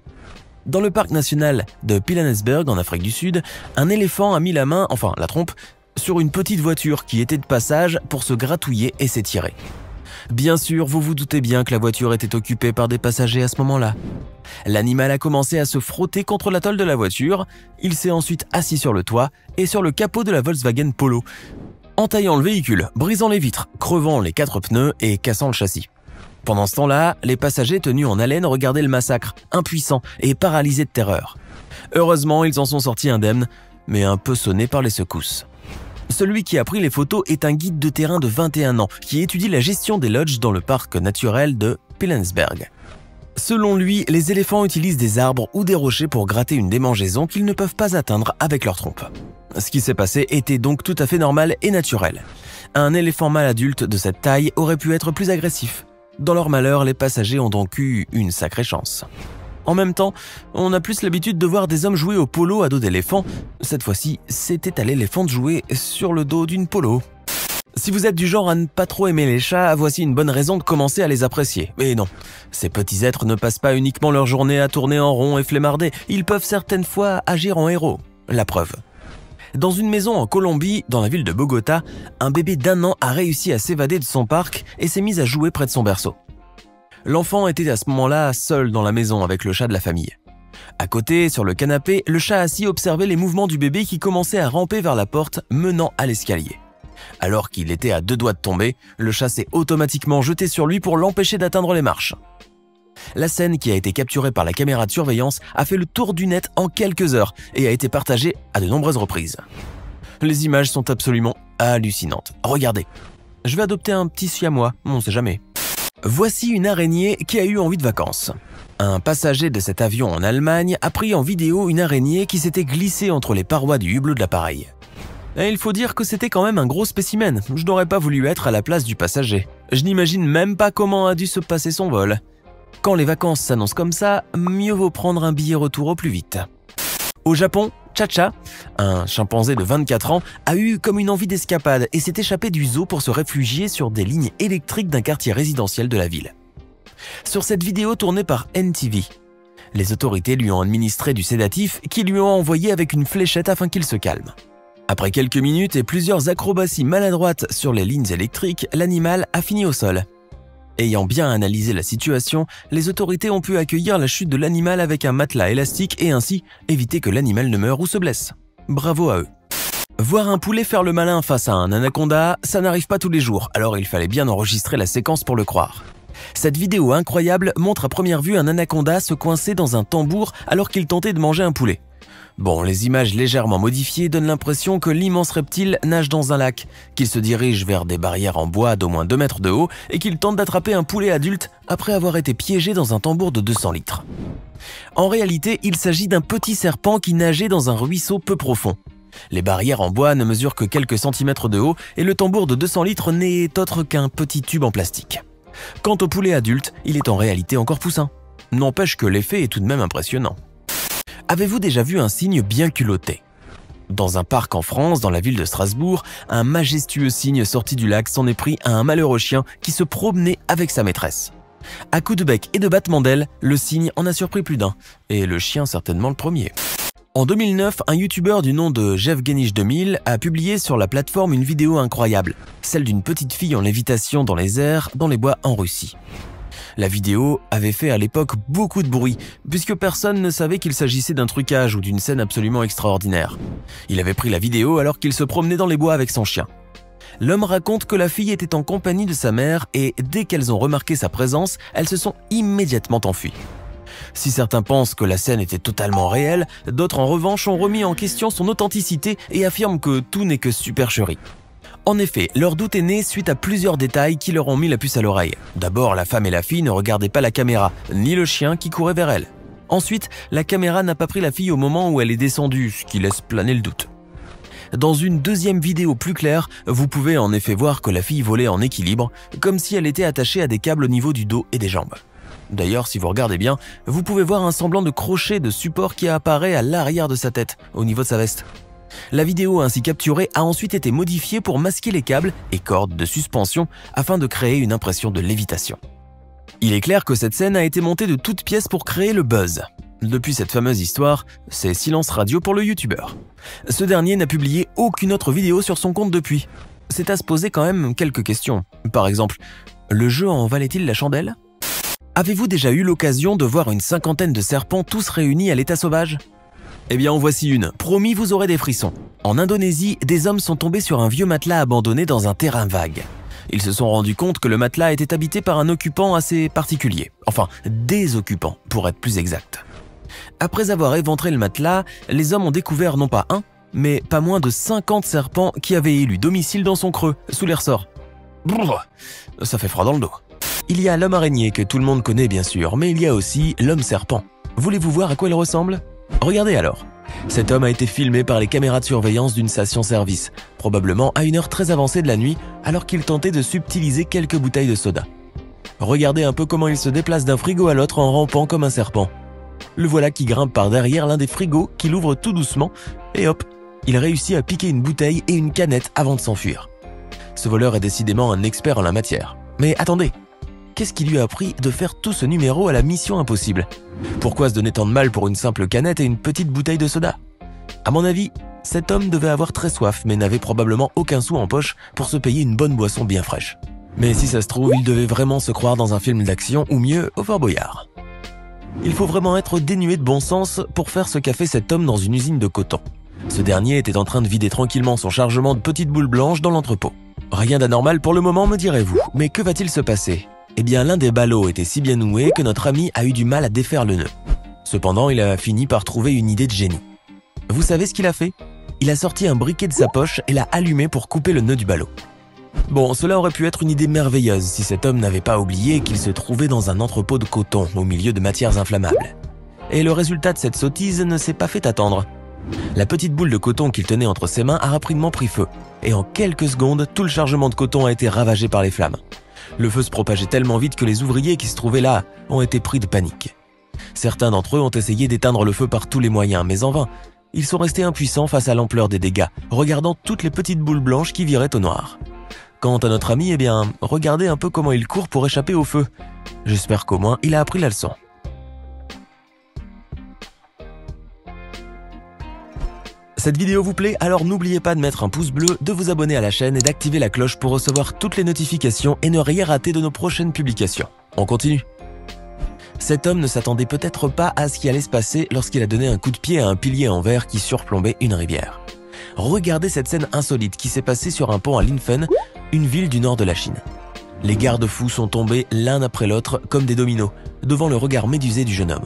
Dans le parc national de Pilanesberg en Afrique du Sud, un éléphant a mis la main, enfin la trompe, sur une petite voiture qui était de passage pour se gratouiller et s'étirer. Bien sûr, vous vous doutez bien que la voiture était occupée par des passagers à ce moment-là. L'animal a commencé à se frotter contre la tôle de la voiture, il s'est ensuite assis sur le toit et sur le capot de la Volkswagen Polo, entaillant le véhicule, brisant les vitres, crevant les 4 pneus et cassant le châssis. Pendant ce temps-là, les passagers tenus en haleine regardaient le massacre, impuissants et paralysés de terreur. Heureusement, ils en sont sortis indemnes, mais un peu sonnés par les secousses. Celui qui a pris les photos est un guide de terrain de 21 ans qui étudie la gestion des lodges dans le parc naturel de Pilanesberg. Selon lui, les éléphants utilisent des arbres ou des rochers pour gratter une démangeaison qu'ils ne peuvent pas atteindre avec leur trompe. Ce qui s'est passé était donc tout à fait normal et naturel. Un éléphant mâle adulte de cette taille aurait pu être plus agressif. Dans leur malheur, les passagers ont donc eu une sacrée chance. En même temps, on a plus l'habitude de voir des hommes jouer au polo à dos d'éléphant. Cette fois-ci, c'était à l'éléphant de jouer sur le dos d'une polo. Si vous êtes du genre à ne pas trop aimer les chats, voici une bonne raison de commencer à les apprécier. Mais non, ces petits êtres ne passent pas uniquement leur journée à tourner en rond et flemmarder, ils peuvent certaines fois agir en héros. La preuve. Dans une maison en Colombie, dans la ville de Bogota, un bébé d'1 an a réussi à s'évader de son parc et s'est mis à jouer près de son berceau. L'enfant était à ce moment-là seul dans la maison avec le chat de la famille. À côté, sur le canapé, le chat assis observait les mouvements du bébé qui commençait à ramper vers la porte menant à l'escalier. Alors qu'il était à 2 doigts de tomber, le chat s'est automatiquement jeté sur lui pour l'empêcher d'atteindre les marches. La scène, qui a été capturée par la caméra de surveillance, a fait le tour du net en quelques heures et a été partagée à de nombreuses reprises. Les images sont absolument hallucinantes. Regardez. Je vais adopter un petit siamois, on sait jamais. Voici une araignée qui a eu envie de vacances. Un passager de cet avion en Allemagne a pris en vidéo une araignée qui s'était glissée entre les parois du hublot de l'appareil. Et il faut dire que c'était quand même un gros spécimen. Je n'aurais pas voulu être à la place du passager. Je n'imagine même pas comment a dû se passer son vol. Quand les vacances s'annoncent comme ça, mieux vaut prendre un billet retour au plus vite. Au Japon, Chacha, un chimpanzé de 24 ans, a eu comme une envie d'escapade et s'est échappé du zoo pour se réfugier sur des lignes électriques d'un quartier résidentiel de la ville. Sur cette vidéo tournée par NTV, les autorités lui ont administré du sédatif qui lui ont envoyé avec une fléchette afin qu'il se calme. Après quelques minutes et plusieurs acrobaties maladroites sur les lignes électriques, l'animal a fini au sol. Ayant bien analysé la situation, les autorités ont pu accueillir la chute de l'animal avec un matelas élastique et ainsi éviter que l'animal ne meure ou se blesse. Bravo à eux. Voir un poulet faire le malin face à un anaconda, ça n'arrive pas tous les jours, alors il fallait bien enregistrer la séquence pour le croire. Cette vidéo incroyable montre à première vue un anaconda se coincer dans un tambour alors qu'il tentait de manger un poulet. Bon, les images légèrement modifiées donnent l'impression que l'immense reptile nage dans un lac, qu'il se dirige vers des barrières en bois d'au moins 2 mètres de haut et qu'il tente d'attraper un poulet adulte après avoir été piégé dans un tambour de 200 litres. En réalité, il s'agit d'un petit serpent qui nageait dans un ruisseau peu profond. Les barrières en bois ne mesurent que quelques centimètres de haut et le tambour de 200 litres n'est autre qu'un petit tube en plastique. Quant au poulet adulte, il est en réalité encore poussin. N'empêche que l'effet est tout de même impressionnant. Avez-vous déjà vu un cygne bien culotté? Dans un parc en France, dans la ville de Strasbourg, un majestueux cygne sorti du lac s'en est pris à un malheureux chien qui se promenait avec sa maîtresse. À coups de bec et de battements d'ailes, le cygne en a surpris plus d'un, et le chien certainement le premier. En 2009, un youtubeur du nom de Jevgenich2000 a publié sur la plateforme une vidéo incroyable, celle d'une petite fille en lévitation dans les airs, dans les bois en Russie. La vidéo avait fait à l'époque beaucoup de bruit, puisque personne ne savait qu'il s'agissait d'un trucage ou d'une scène absolument extraordinaire. Il avait pris la vidéo alors qu'il se promenait dans les bois avec son chien. L'homme raconte que la fille était en compagnie de sa mère et dès qu'elles ont remarqué sa présence, elles se sont immédiatement enfuies. Si certains pensent que la scène était totalement réelle, d'autres en revanche ont remis en question son authenticité et affirment que tout n'est que supercherie. En effet, leur doute est né suite à plusieurs détails qui leur ont mis la puce à l'oreille. D'abord, la femme et la fille ne regardaient pas la caméra, ni le chien qui courait vers elles. Ensuite, la caméra n'a pas pris la fille au moment où elle est descendue, ce qui laisse planer le doute. Dans une deuxième vidéo plus claire, vous pouvez en effet voir que la fille volait en équilibre, comme si elle était attachée à des câbles au niveau du dos et des jambes. D'ailleurs, si vous regardez bien, vous pouvez voir un semblant de crochet de support qui apparaît à l'arrière de sa tête, au niveau de sa veste. La vidéo ainsi capturée a ensuite été modifiée pour masquer les câbles et cordes de suspension afin de créer une impression de lévitation. Il est clair que cette scène a été montée de toutes pièces pour créer le buzz. Depuis cette fameuse histoire, c'est silence radio pour le youtubeur. Ce dernier n'a publié aucune autre vidéo sur son compte depuis. C'est à se poser quand même quelques questions. Par exemple, le jeu en valait-il la chandelle? Avez-vous déjà eu l'occasion de voir une 50aine de serpents tous réunis à l'état sauvage? Eh bien en voici une, promis vous aurez des frissons. En Indonésie, des hommes sont tombés sur un vieux matelas abandonné dans un terrain vague. Ils se sont rendus compte que le matelas était habité par un occupant assez particulier. Enfin, des occupants, pour être plus exact. Après avoir éventré le matelas, les hommes ont découvert non pas un, mais pas moins de 50 serpents qui avaient élu domicile dans son creux, sous les ressorts. Brrr, ça fait froid dans le dos. Il y a l'homme araignée que tout le monde connaît bien sûr, mais il y a aussi l'homme serpent. Voulez-vous voir à quoi il ressemble? Regardez alors. Cet homme a été filmé par les caméras de surveillance d'une station-service, probablement à une heure très avancée de la nuit, alors qu'il tentait de subtiliser quelques bouteilles de soda. Regardez un peu comment il se déplace d'un frigo à l'autre en rampant comme un serpent. Le voilà qui grimpe par derrière l'un des frigos, qu'il ouvre tout doucement, et hop, il réussit à piquer une bouteille et une canette avant de s'enfuir. Ce voleur est décidément un expert en la matière. Mais attendez, qu'est-ce qui lui a appris de faire tout ce numéro à la mission impossible? Pourquoi se donner tant de mal pour une simple canette et une petite bouteille de soda? À mon avis, cet homme devait avoir très soif, mais n'avait probablement aucun sou en poche pour se payer une bonne boisson bien fraîche. Mais si ça se trouve, il devait vraiment se croire dans un film d'action, ou mieux, au Fort Boyard. Il faut vraiment être dénué de bon sens pour faire ce qu'a fait cet homme dans une usine de coton. Ce dernier était en train de vider tranquillement son chargement de petites boules blanches dans l'entrepôt. Rien d'anormal pour le moment, me direz-vous, mais que va-t-il se passer? Eh bien, l'un des ballots était si bien noué que notre ami a eu du mal à défaire le nœud. Cependant, il a fini par trouver une idée de génie. Vous savez ce qu'il a fait? Il a sorti un briquet de sa poche et l'a allumé pour couper le nœud du ballot. Bon, cela aurait pu être une idée merveilleuse si cet homme n'avait pas oublié qu'il se trouvait dans un entrepôt de coton au milieu de matières inflammables. Et le résultat de cette sottise ne s'est pas fait attendre. La petite boule de coton qu'il tenait entre ses mains a rapidement pris feu, et en quelques secondes, tout le chargement de coton a été ravagé par les flammes. Le feu se propageait tellement vite que les ouvriers qui se trouvaient là ont été pris de panique. Certains d'entre eux ont essayé d'éteindre le feu par tous les moyens, mais en vain. Ils sont restés impuissants face à l'ampleur des dégâts, regardant toutes les petites boules blanches qui viraient au noir. Quant à notre ami, eh bien, regardez un peu comment il court pour échapper au feu. J'espère qu'au moins, il a appris la leçon. Cette vidéo vous plaît? Alors n'oubliez pas de mettre un pouce bleu, de vous abonner à la chaîne et d'activer la cloche pour recevoir toutes les notifications et ne rien rater de nos prochaines publications. On continue. Cet homme ne s'attendait peut-être pas à ce qui allait se passer lorsqu'il a donné un coup de pied à un pilier en verre qui surplombait une rivière. Regardez cette scène insolite qui s'est passée sur un pont à Linfen, une ville du nord de la Chine. Les garde-fous sont tombés l'un après l'autre comme des dominos, devant le regard médusé du jeune homme.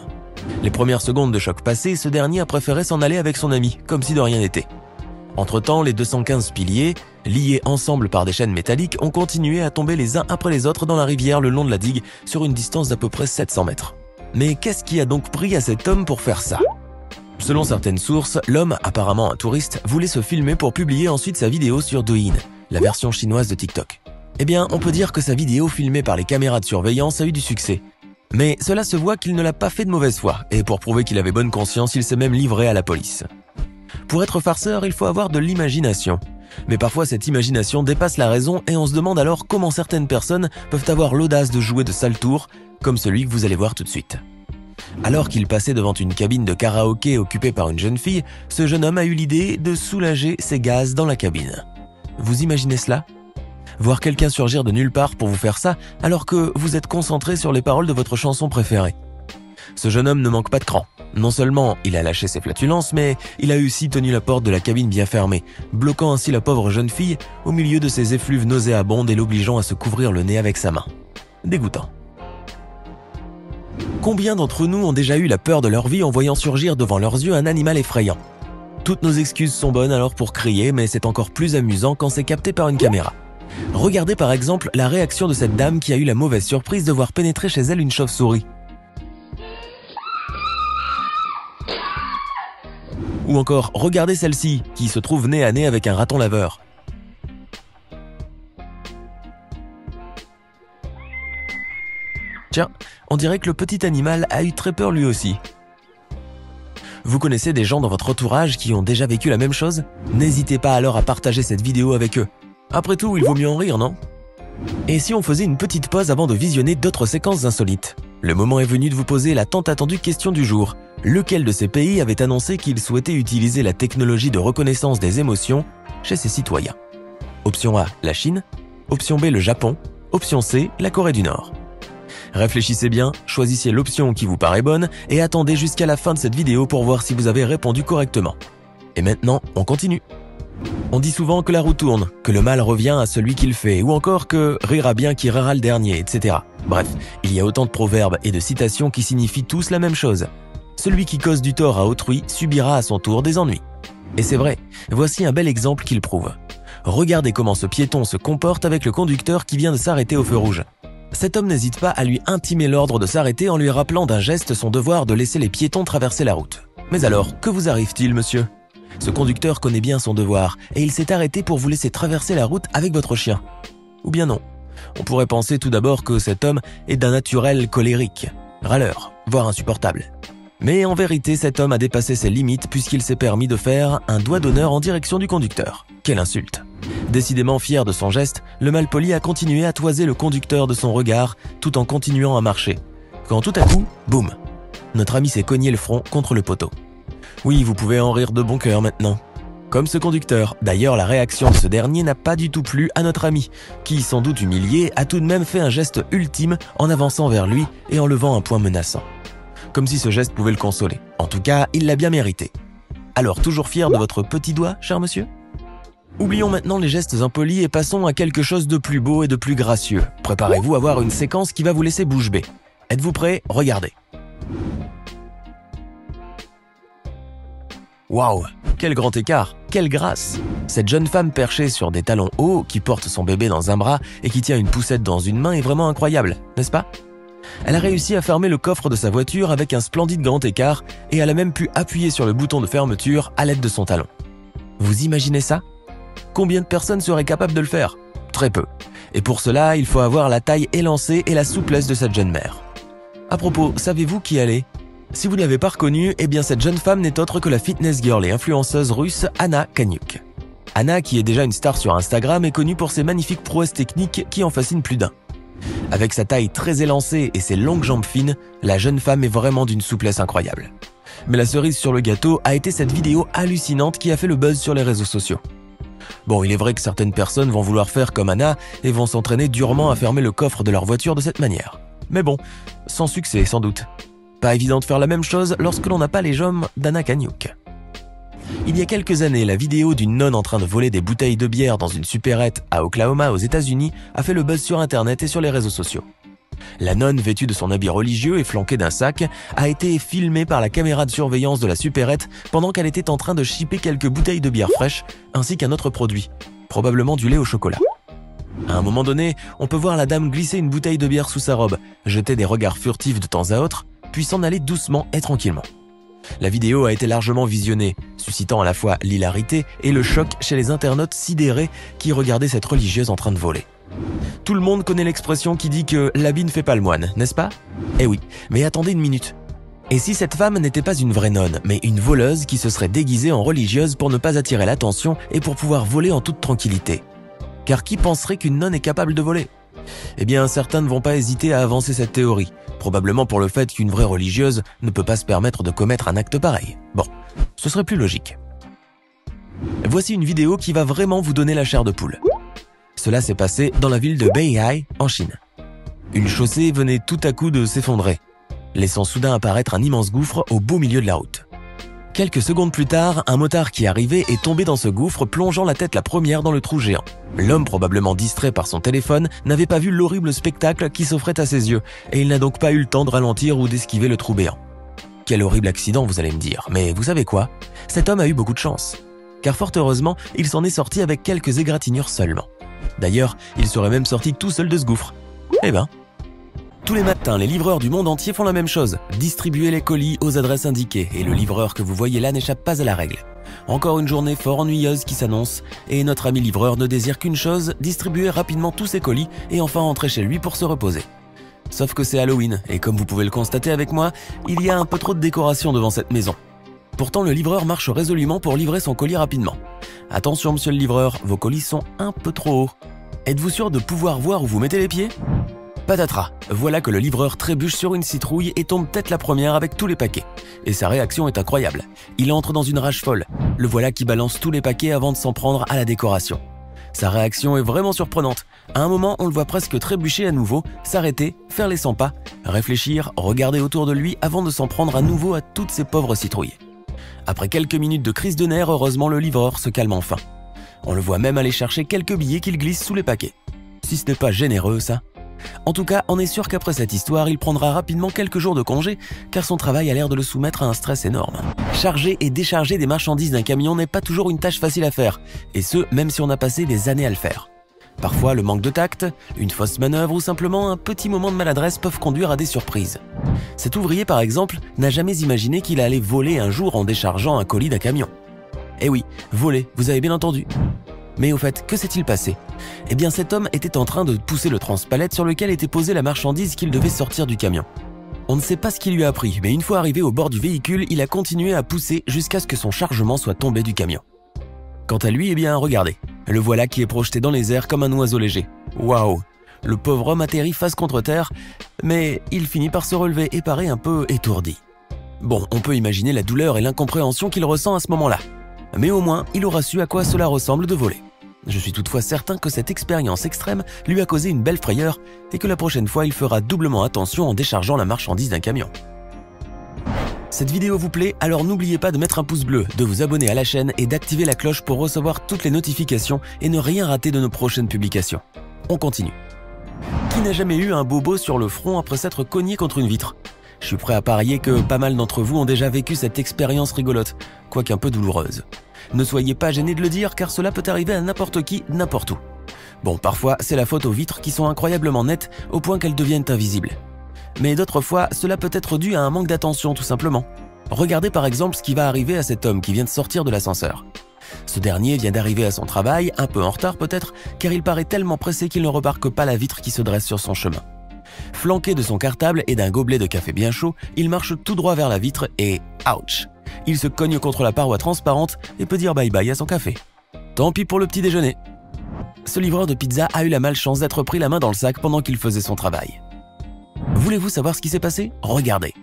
Les premières secondes de choc passées, ce dernier a préféré s'en aller avec son ami, comme si de rien n'était. Entre-temps, les 215 piliers, liés ensemble par des chaînes métalliques, ont continué à tomber les uns après les autres dans la rivière le long de la digue sur une distance d'à peu près 700 mètres. Mais qu'est-ce qui a donc pris à cet homme pour faire ça? Selon certaines sources, l'homme, apparemment un touriste, voulait se filmer pour publier ensuite sa vidéo sur Douyin, la version chinoise de TikTok. Eh bien, on peut dire que sa vidéo filmée par les caméras de surveillance a eu du succès. Mais cela se voit qu'il ne l'a pas fait de mauvaise foi, et pour prouver qu'il avait bonne conscience, il s'est même livré à la police. Pour être farceur, il faut avoir de l'imagination. Mais parfois cette imagination dépasse la raison et on se demande alors comment certaines personnes peuvent avoir l'audace de jouer de sales tours, comme celui que vous allez voir tout de suite. Alors qu'il passait devant une cabine de karaoké occupée par une jeune fille, ce jeune homme a eu l'idée de soulager ses gaz dans la cabine. Vous imaginez cela? Voir quelqu'un surgir de nulle part pour vous faire ça alors que vous êtes concentré sur les paroles de votre chanson préférée. Ce jeune homme ne manque pas de cran. Non seulement il a lâché ses flatulences, mais il a aussi tenu la porte de la cabine bien fermée, bloquant ainsi la pauvre jeune fille au milieu de ses effluves nauséabondes et l'obligeant à se couvrir le nez avec sa main. Dégoûtant. Combien d'entre nous ont déjà eu la peur de leur vie en voyant surgir devant leurs yeux un animal effrayant? Toutes nos excuses sont bonnes alors pour crier, mais c'est encore plus amusant quand c'est capté par une caméra. Regardez par exemple la réaction de cette dame qui a eu la mauvaise surprise de voir pénétrer chez elle une chauve-souris. Ou encore, regardez celle-ci, qui se trouve nez à nez avec un raton laveur. Tiens, on dirait que le petit animal a eu très peur lui aussi. Vous connaissez des gens dans votre entourage qui ont déjà vécu la même chose? N'hésitez pas alors à partager cette vidéo avec eux. Après tout, il vaut mieux en rire, non? Et si on faisait une petite pause avant de visionner d'autres séquences insolites? Le moment est venu de vous poser la tant attendue question du jour. Lequel de ces pays avait annoncé qu'il souhaitait utiliser la technologie de reconnaissance des émotions chez ses citoyens? Option A, la Chine. Option B, le Japon. Option C, la Corée du Nord. Réfléchissez bien, choisissez l'option qui vous paraît bonne et attendez jusqu'à la fin de cette vidéo pour voir si vous avez répondu correctement. Et maintenant, on continue. On dit souvent que la roue tourne, que le mal revient à celui qui le fait, ou encore que rira bien qui rira le dernier, etc. Bref, il y a autant de proverbes et de citations qui signifient tous la même chose. Celui qui cause du tort à autrui subira à son tour des ennuis. Et c'est vrai, voici un bel exemple qui le prouve. Regardez comment ce piéton se comporte avec le conducteur qui vient de s'arrêter au feu rouge. Cet homme n'hésite pas à lui intimer l'ordre de s'arrêter en lui rappelant d'un geste son devoir de laisser les piétons traverser la route. Mais alors, que vous arrive-t-il, monsieur? Ce conducteur connaît bien son devoir et il s'est arrêté pour vous laisser traverser la route avec votre chien. Ou bien non. On pourrait penser tout d'abord que cet homme est d'un naturel colérique, râleur, voire insupportable. Mais en vérité, cet homme a dépassé ses limites puisqu'il s'est permis de faire un doigt d'honneur en direction du conducteur. Quelle insulte! Décidément fier de son geste, le malpoli a continué à toiser le conducteur de son regard tout en continuant à marcher. Quand tout à coup, boum! Notre ami s'est cogné le front contre le poteau. Oui, vous pouvez en rire de bon cœur maintenant. Comme ce conducteur. D'ailleurs, la réaction de ce dernier n'a pas du tout plu à notre ami, qui, sans doute humilié, a tout de même fait un geste ultime en avançant vers lui et en levant un poing menaçant. Comme si ce geste pouvait le consoler. En tout cas, il l'a bien mérité. Alors, toujours fier de votre petit doigt, cher monsieur? Oublions maintenant les gestes impolis et passons à quelque chose de plus beau et de plus gracieux. Préparez-vous à voir une séquence qui va vous laisser bouche bée. Êtes-vous prêts? Regardez. Waouh! Quel grand écart! Quelle grâce! Cette jeune femme perchée sur des talons hauts, qui porte son bébé dans un bras et qui tient une poussette dans une main est vraiment incroyable, n'est-ce pas? Elle a réussi à fermer le coffre de sa voiture avec un splendide grand écart et elle a même pu appuyer sur le bouton de fermeture à l'aide de son talon. Vous imaginez ça? Combien de personnes seraient capables de le faire? Très peu. Et pour cela, il faut avoir la taille élancée et la souplesse de cette jeune mère. À propos, savez-vous qui elle est? Si vous ne l'avez pas reconnue, eh bien cette jeune femme n'est autre que la fitness girl et influenceuse russe Anna Kanyuk. Anna, qui est déjà une star sur Instagram, est connue pour ses magnifiques prouesses techniques qui en fascinent plus d'un. Avec sa taille très élancée et ses longues jambes fines, la jeune femme est vraiment d'une souplesse incroyable. Mais la cerise sur le gâteau a été cette vidéo hallucinante qui a fait le buzz sur les réseaux sociaux. Bon, il est vrai que certaines personnes vont vouloir faire comme Anna et vont s'entraîner durement à fermer le coffre de leur voiture de cette manière. Mais bon, sans succès sans doute. Pas évident de faire la même chose lorsque l'on n'a pas les jambes d'Anna Kanyuk. Il y a quelques années, la vidéo d'une nonne en train de voler des bouteilles de bière dans une supérette à Oklahoma aux États-Unis a fait le buzz sur internet et sur les réseaux sociaux. La nonne, vêtue de son habit religieux et flanquée d'un sac, a été filmée par la caméra de surveillance de la supérette pendant qu'elle était en train de shipper quelques bouteilles de bière fraîche ainsi qu'un autre produit, probablement du lait au chocolat. À un moment donné, on peut voir la dame glisser une bouteille de bière sous sa robe, jeter des regards furtifs de temps à autre, puis s'en aller doucement et tranquillement. La vidéo a été largement visionnée, suscitant à la fois l'hilarité et le choc chez les internautes sidérés qui regardaient cette religieuse en train de voler. Tout le monde connaît l'expression qui dit que l'habit ne fait pas le moine, n'est-ce pas? Eh oui, mais attendez une minute. Et si cette femme n'était pas une vraie nonne, mais une voleuse qui se serait déguisée en religieuse pour ne pas attirer l'attention et pour pouvoir voler en toute tranquillité? Car qui penserait qu'une nonne est capable de voler? Eh bien, certains ne vont pas hésiter à avancer cette théorie, probablement pour le fait qu'une vraie religieuse ne peut pas se permettre de commettre un acte pareil. Bon, ce serait plus logique. Voici une vidéo qui va vraiment vous donner la chair de poule. Cela s'est passé dans la ville de Beihai, en Chine. Une chaussée venait tout à coup de s'effondrer, laissant soudain apparaître un immense gouffre au beau milieu de la route. Quelques secondes plus tard, un motard qui arrivait est tombé dans ce gouffre, plongeant la tête la première dans le trou géant. L'homme, probablement distrait par son téléphone, n'avait pas vu l'horrible spectacle qui s'offrait à ses yeux, et il n'a donc pas eu le temps de ralentir ou d'esquiver le trou béant. Quel horrible accident, vous allez me dire, mais vous savez quoi? Cet homme a eu beaucoup de chance. Car fort heureusement, il s'en est sorti avec quelques égratignures seulement. D'ailleurs, il serait même sorti tout seul de ce gouffre. Eh ben... Tous les matins, les livreurs du monde entier font la même chose, distribuer les colis aux adresses indiquées, et le livreur que vous voyez là n'échappe pas à la règle. Encore une journée fort ennuyeuse qui s'annonce, et notre ami livreur ne désire qu'une chose, distribuer rapidement tous ses colis et enfin rentrer chez lui pour se reposer. Sauf que c'est Halloween, et comme vous pouvez le constater avec moi, il y a un peu trop de décoration devant cette maison. Pourtant, le livreur marche résolument pour livrer son colis rapidement. Attention monsieur le livreur, vos colis sont un peu trop hauts. Êtes-vous sûr de pouvoir voir où vous mettez les pieds ? Patatras, voilà que le livreur trébuche sur une citrouille et tombe tête la première avec tous les paquets. Et sa réaction est incroyable. Il entre dans une rage folle. Le voilà qui balance tous les paquets avant de s'en prendre à la décoration. Sa réaction est vraiment surprenante. À un moment, on le voit presque trébucher à nouveau, s'arrêter, faire les 100 pas, réfléchir, regarder autour de lui avant de s'en prendre à nouveau à toutes ces pauvres citrouilles. Après quelques minutes de crise de nerfs, heureusement le livreur se calme enfin. On le voit même aller chercher quelques billets qu'il glisse sous les paquets. Si ce n'est pas généreux, ça. En tout cas, on est sûr qu'après cette histoire, il prendra rapidement quelques jours de congé, car son travail a l'air de le soumettre à un stress énorme. Charger et décharger des marchandises d'un camion n'est pas toujours une tâche facile à faire, et ce, même si on a passé des années à le faire. Parfois, le manque de tact, une fausse manœuvre ou simplement un petit moment de maladresse peuvent conduire à des surprises. Cet ouvrier, par exemple, n'a jamais imaginé qu'il allait voler un jour en déchargeant un colis d'un camion. Eh oui, voler, vous avez bien entendu. Mais au fait, que s'est-il passé? Eh bien, cet homme était en train de pousser le transpalette sur lequel était posée la marchandise qu'il devait sortir du camion. On ne sait pas ce qui lui a pris, mais une fois arrivé au bord du véhicule, il a continué à pousser jusqu'à ce que son chargement soit tombé du camion. Quant à lui, eh bien, regardez, le voilà qui est projeté dans les airs comme un oiseau léger. Waouh! Le pauvre homme atterrit face contre terre, mais il finit par se relever et paraît un peu étourdi. Bon, on peut imaginer la douleur et l'incompréhension qu'il ressent à ce moment-là. Mais au moins, il aura su à quoi cela ressemble de voler. Je suis toutefois certain que cette expérience extrême lui a causé une belle frayeur et que la prochaine fois, il fera doublement attention en déchargeant la marchandise d'un camion. Cette vidéo vous plaît, alors n'oubliez pas de mettre un pouce bleu, de vous abonner à la chaîne et d'activer la cloche pour recevoir toutes les notifications et ne rien rater de nos prochaines publications. On continue. Qui n'a jamais eu un bobo sur le front après s'être cogné contre une vitre? Je suis prêt à parier que pas mal d'entre vous ont déjà vécu cette expérience rigolote, quoique un peu douloureuse. Ne soyez pas gênés de le dire car cela peut arriver à n'importe qui, n'importe où. Bon, parfois c'est la faute aux vitres qui sont incroyablement nettes au point qu'elles deviennent invisibles. Mais d'autres fois, cela peut être dû à un manque d'attention tout simplement. Regardez par exemple ce qui va arriver à cet homme qui vient de sortir de l'ascenseur. Ce dernier vient d'arriver à son travail, un peu en retard peut-être, car il paraît tellement pressé qu'il ne remarque pas la vitre qui se dresse sur son chemin. Flanqué de son cartable et d'un gobelet de café bien chaud, il marche tout droit vers la vitre et ouch! Il se cogne contre la paroi transparente et peut dire bye bye à son café. Tant pis pour le petit déjeuner. Ce livreur de pizza a eu la malchance d'être pris la main dans le sac pendant qu'il faisait son travail. Voulez-vous savoir ce qui s'est passé? Regardez.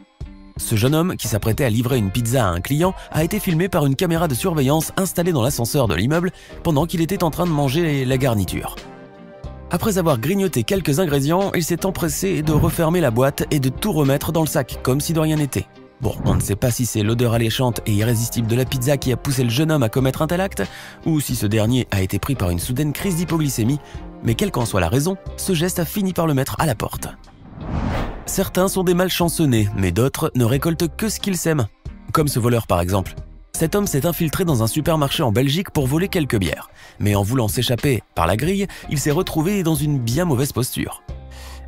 Ce jeune homme qui s'apprêtait à livrer une pizza à un client a été filmé par une caméra de surveillance installée dans l'ascenseur de l'immeuble pendant qu'il était en train de manger la garniture. Après avoir grignoté quelques ingrédients, il s'est empressé de refermer la boîte et de tout remettre dans le sac, comme si de rien n'était. Bon, on ne sait pas si c'est l'odeur alléchante et irrésistible de la pizza qui a poussé le jeune homme à commettre un tel acte, ou si ce dernier a été pris par une soudaine crise d'hypoglycémie, mais quelle qu'en soit la raison, ce geste a fini par le mettre à la porte. Certains sont des malchanceux, mais d'autres ne récoltent que ce qu'ils sèment. Comme ce voleur par exemple. Cet homme s'est infiltré dans un supermarché en Belgique pour voler quelques bières. Mais en voulant s'échapper par la grille, il s'est retrouvé dans une bien mauvaise posture.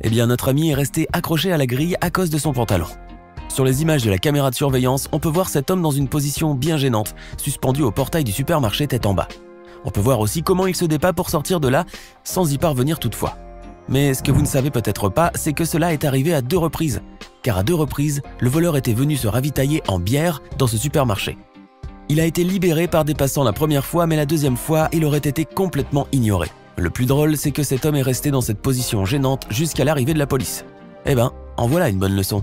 Eh bien, notre ami est resté accroché à la grille à cause de son pantalon. Sur les images de la caméra de surveillance, on peut voir cet homme dans une position bien gênante, suspendu au portail du supermarché tête en bas. On peut voir aussi comment il se débat pour sortir de là, sans y parvenir toutefois. Mais ce que vous ne savez peut-être pas, c'est que cela est arrivé à 2 reprises. Car à 2 reprises, le voleur était venu se ravitailler en bière dans ce supermarché. Il a été libéré par des passants la première fois, mais la deuxième fois, il aurait été complètement ignoré. Le plus drôle, c'est que cet homme est resté dans cette position gênante jusqu'à l'arrivée de la police. Eh ben, en voilà une bonne leçon.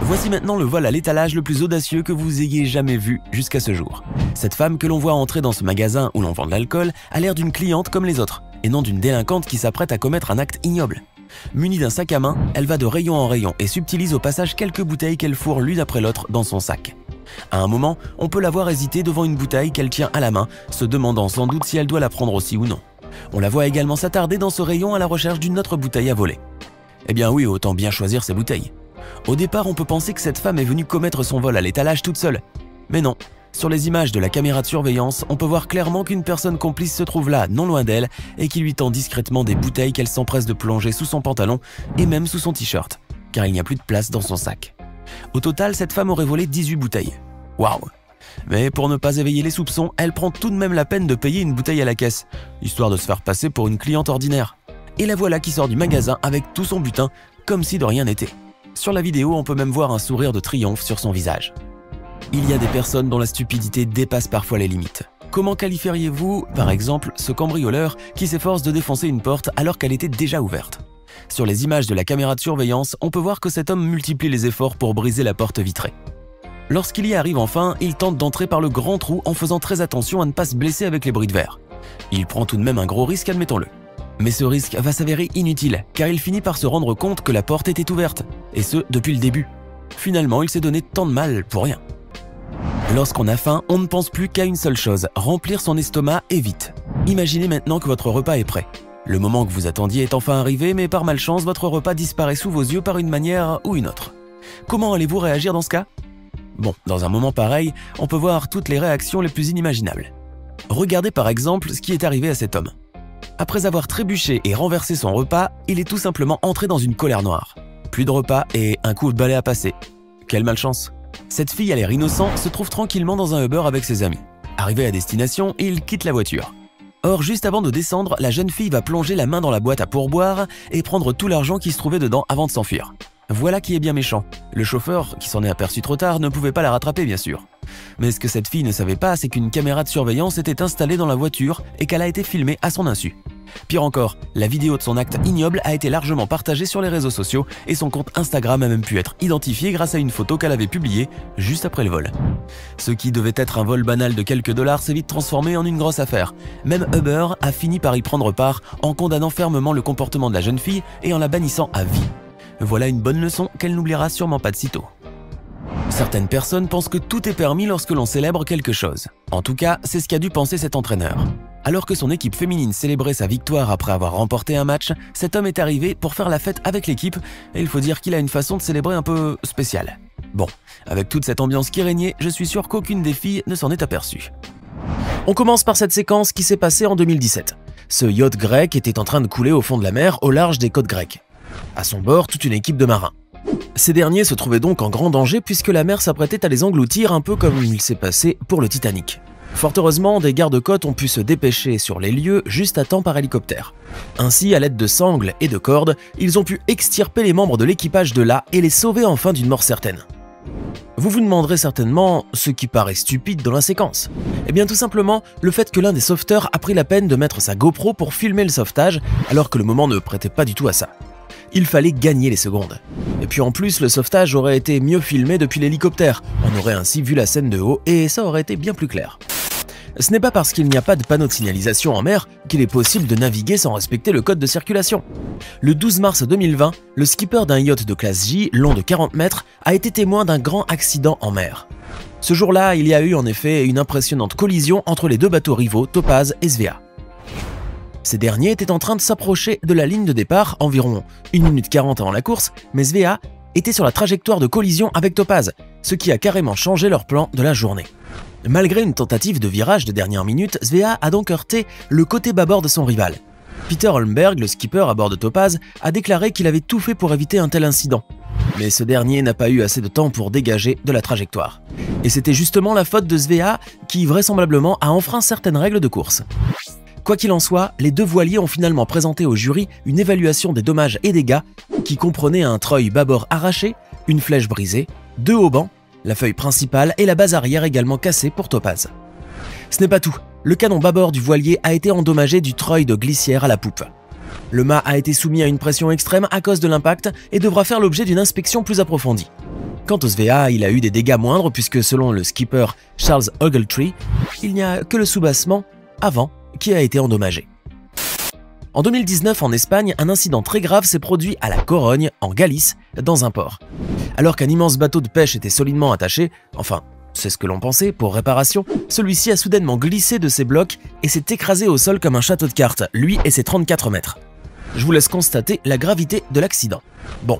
Voici maintenant le vol à l'étalage le plus audacieux que vous ayez jamais vu jusqu'à ce jour. Cette femme que l'on voit entrer dans ce magasin où l'on vend de l'alcool a l'air d'une cliente comme les autres, et non d'une délinquante qui s'apprête à commettre un acte ignoble. Munie d'un sac à main, elle va de rayon en rayon et subtilise au passage quelques bouteilles qu'elle fourre l'une après l'autre dans son sac. À un moment, on peut la voir hésiter devant une bouteille qu'elle tient à la main, se demandant sans doute si elle doit la prendre aussi ou non. On la voit également s'attarder dans ce rayon à la recherche d'une autre bouteille à voler. Eh bien oui, autant bien choisir ses bouteilles. Au départ, on peut penser que cette femme est venue commettre son vol à l'étalage toute seule. Mais non, sur les images de la caméra de surveillance, on peut voir clairement qu'une personne complice se trouve là, non loin d'elle, et qui lui tend discrètement des bouteilles qu'elle s'empresse de plonger sous son pantalon et même sous son t-shirt, car il n'y a plus de place dans son sac. Au total, cette femme aurait volé 18 bouteilles. Waouh! Mais pour ne pas éveiller les soupçons, elle prend tout de même la peine de payer une bouteille à la caisse, histoire de se faire passer pour une cliente ordinaire. Et la voilà qui sort du magasin avec tout son butin, comme si de rien n'était. Sur la vidéo, on peut même voir un sourire de triomphe sur son visage. Il y a des personnes dont la stupidité dépasse parfois les limites. Comment qualifieriez-vous, par exemple, ce cambrioleur qui s'efforce de défoncer une porte alors qu'elle était déjà ouverte? Sur les images de la caméra de surveillance, on peut voir que cet homme multiplie les efforts pour briser la porte vitrée. Lorsqu'il y arrive enfin, il tente d'entrer par le grand trou en faisant très attention à ne pas se blesser avec les bris de verre. Il prend tout de même un gros risque, admettons-le. Mais ce risque va s'avérer inutile, car il finit par se rendre compte que la porte était ouverte, et ce, depuis le début. Finalement, il s'est donné tant de mal pour rien. Lorsqu'on a faim, on ne pense plus qu'à une seule chose, remplir son estomac et vite. Imaginez maintenant que votre repas est prêt. Le moment que vous attendiez est enfin arrivé, mais par malchance, votre repas disparaît sous vos yeux par une manière ou une autre. Comment allez-vous réagir dans ce cas? Bon, dans un moment pareil, on peut voir toutes les réactions les plus inimaginables. Regardez par exemple ce qui est arrivé à cet homme. Après avoir trébuché et renversé son repas, il est tout simplement entré dans une colère noire. Plus de repas et un coup de balai à passer. Quelle malchance! Cette fille à l'air innocent se trouve tranquillement dans un Uber avec ses amis. Arrivé à destination, il quitte la voiture. Or, juste avant de descendre, la jeune fille va plonger la main dans la boîte à pourboire et prendre tout l'argent qui se trouvait dedans avant de s'enfuir. Voilà qui est bien méchant. Le chauffeur, qui s'en est aperçu trop tard, ne pouvait pas la rattraper bien sûr. Mais ce que cette fille ne savait pas, c'est qu'une caméra de surveillance était installée dans la voiture et qu'elle a été filmée à son insu. Pire encore, la vidéo de son acte ignoble a été largement partagée sur les réseaux sociaux et son compte Instagram a même pu être identifié grâce à une photo qu'elle avait publiée juste après le vol. Ce qui devait être un vol banal de quelques dollars s'est vite transformé en une grosse affaire. Même Uber a fini par y prendre part en condamnant fermement le comportement de la jeune fille et en la bannissant à vie. Voilà une bonne leçon qu'elle n'oubliera sûrement pas de sitôt. Certaines personnes pensent que tout est permis lorsque l'on célèbre quelque chose. En tout cas, c'est ce qu'a dû penser cet entraîneur. Alors que son équipe féminine célébrait sa victoire après avoir remporté un match, cet homme est arrivé pour faire la fête avec l'équipe et il faut dire qu'il a une façon de célébrer un peu spéciale. Bon, avec toute cette ambiance qui régnait, je suis sûr qu'aucune des filles ne s'en est aperçue. On commence par cette séquence qui s'est passée en 2017. Ce yacht grec était en train de couler au fond de la mer au large des côtes grecques. À son bord, toute une équipe de marins. Ces derniers se trouvaient donc en grand danger puisque la mer s'apprêtait à les engloutir un peu comme il s'est passé pour le Titanic. Fort heureusement, des gardes-côtes ont pu se dépêcher sur les lieux juste à temps par hélicoptère. Ainsi, à l'aide de sangles et de cordes, ils ont pu extirper les membres de l'équipage de là et les sauver enfin d'une mort certaine. Vous vous demanderez certainement ce qui paraît stupide dans la séquence. Eh bien tout simplement, le fait que l'un des sauveteurs a pris la peine de mettre sa GoPro pour filmer le sauvetage alors que le moment ne prêtait pas du tout à ça. Il fallait gagner les secondes. Et puis en plus, le sauvetage aurait été mieux filmé depuis l'hélicoptère. On aurait ainsi vu la scène de haut et ça aurait été bien plus clair. Ce n'est pas parce qu'il n'y a pas de panneau de signalisation en mer qu'il est possible de naviguer sans respecter le code de circulation. Le 12 mars 2020, le skipper d'un yacht de classe J, long de 40 mètres, a été témoin d'un grand accident en mer. Ce jour-là, il y a eu en effet une impressionnante collision entre les deux bateaux rivaux, Topaz et Svea. Ces derniers étaient en train de s'approcher de la ligne de départ, environ 1 minute 40 avant la course, mais Svea était sur la trajectoire de collision avec Topaz, ce qui a carrément changé leur plan de la journée. Malgré une tentative de virage de dernière minute, Svea a donc heurté le côté bâbord de son rival. Peter Holmberg, le skipper à bord de Topaz, a déclaré qu'il avait tout fait pour éviter un tel incident. Mais ce dernier n'a pas eu assez de temps pour dégager de la trajectoire. Et c'était justement la faute de Svea qui, vraisemblablement, a enfreint certaines règles de course. Quoi qu'il en soit, les deux voiliers ont finalement présenté au jury une évaluation des dommages et dégâts qui comprenait un treuil bâbord arraché, une flèche brisée, 2 haubans, la feuille principale et la base arrière également cassée pour Topaz. Ce n'est pas tout, le canon bâbord du voilier a été endommagé du treuil de glissière à la poupe. Le mât a été soumis à une pression extrême à cause de l'impact et devra faire l'objet d'une inspection plus approfondie. Quant au Svea, il a eu des dégâts moindres puisque selon le skipper Charles Ogletree, il n'y a que le soubassement avant qui a été endommagé. En 2019, en Espagne, un incident très grave s'est produit à La Corogne, en Galice, dans un port. Alors qu'un immense bateau de pêche était solidement attaché, enfin, c'est ce que l'on pensait, pour réparation, celui-ci a soudainement glissé de ses blocs et s'est écrasé au sol comme un château de cartes, lui et ses 34 mètres. Je vous laisse constater la gravité de l'accident. Bon,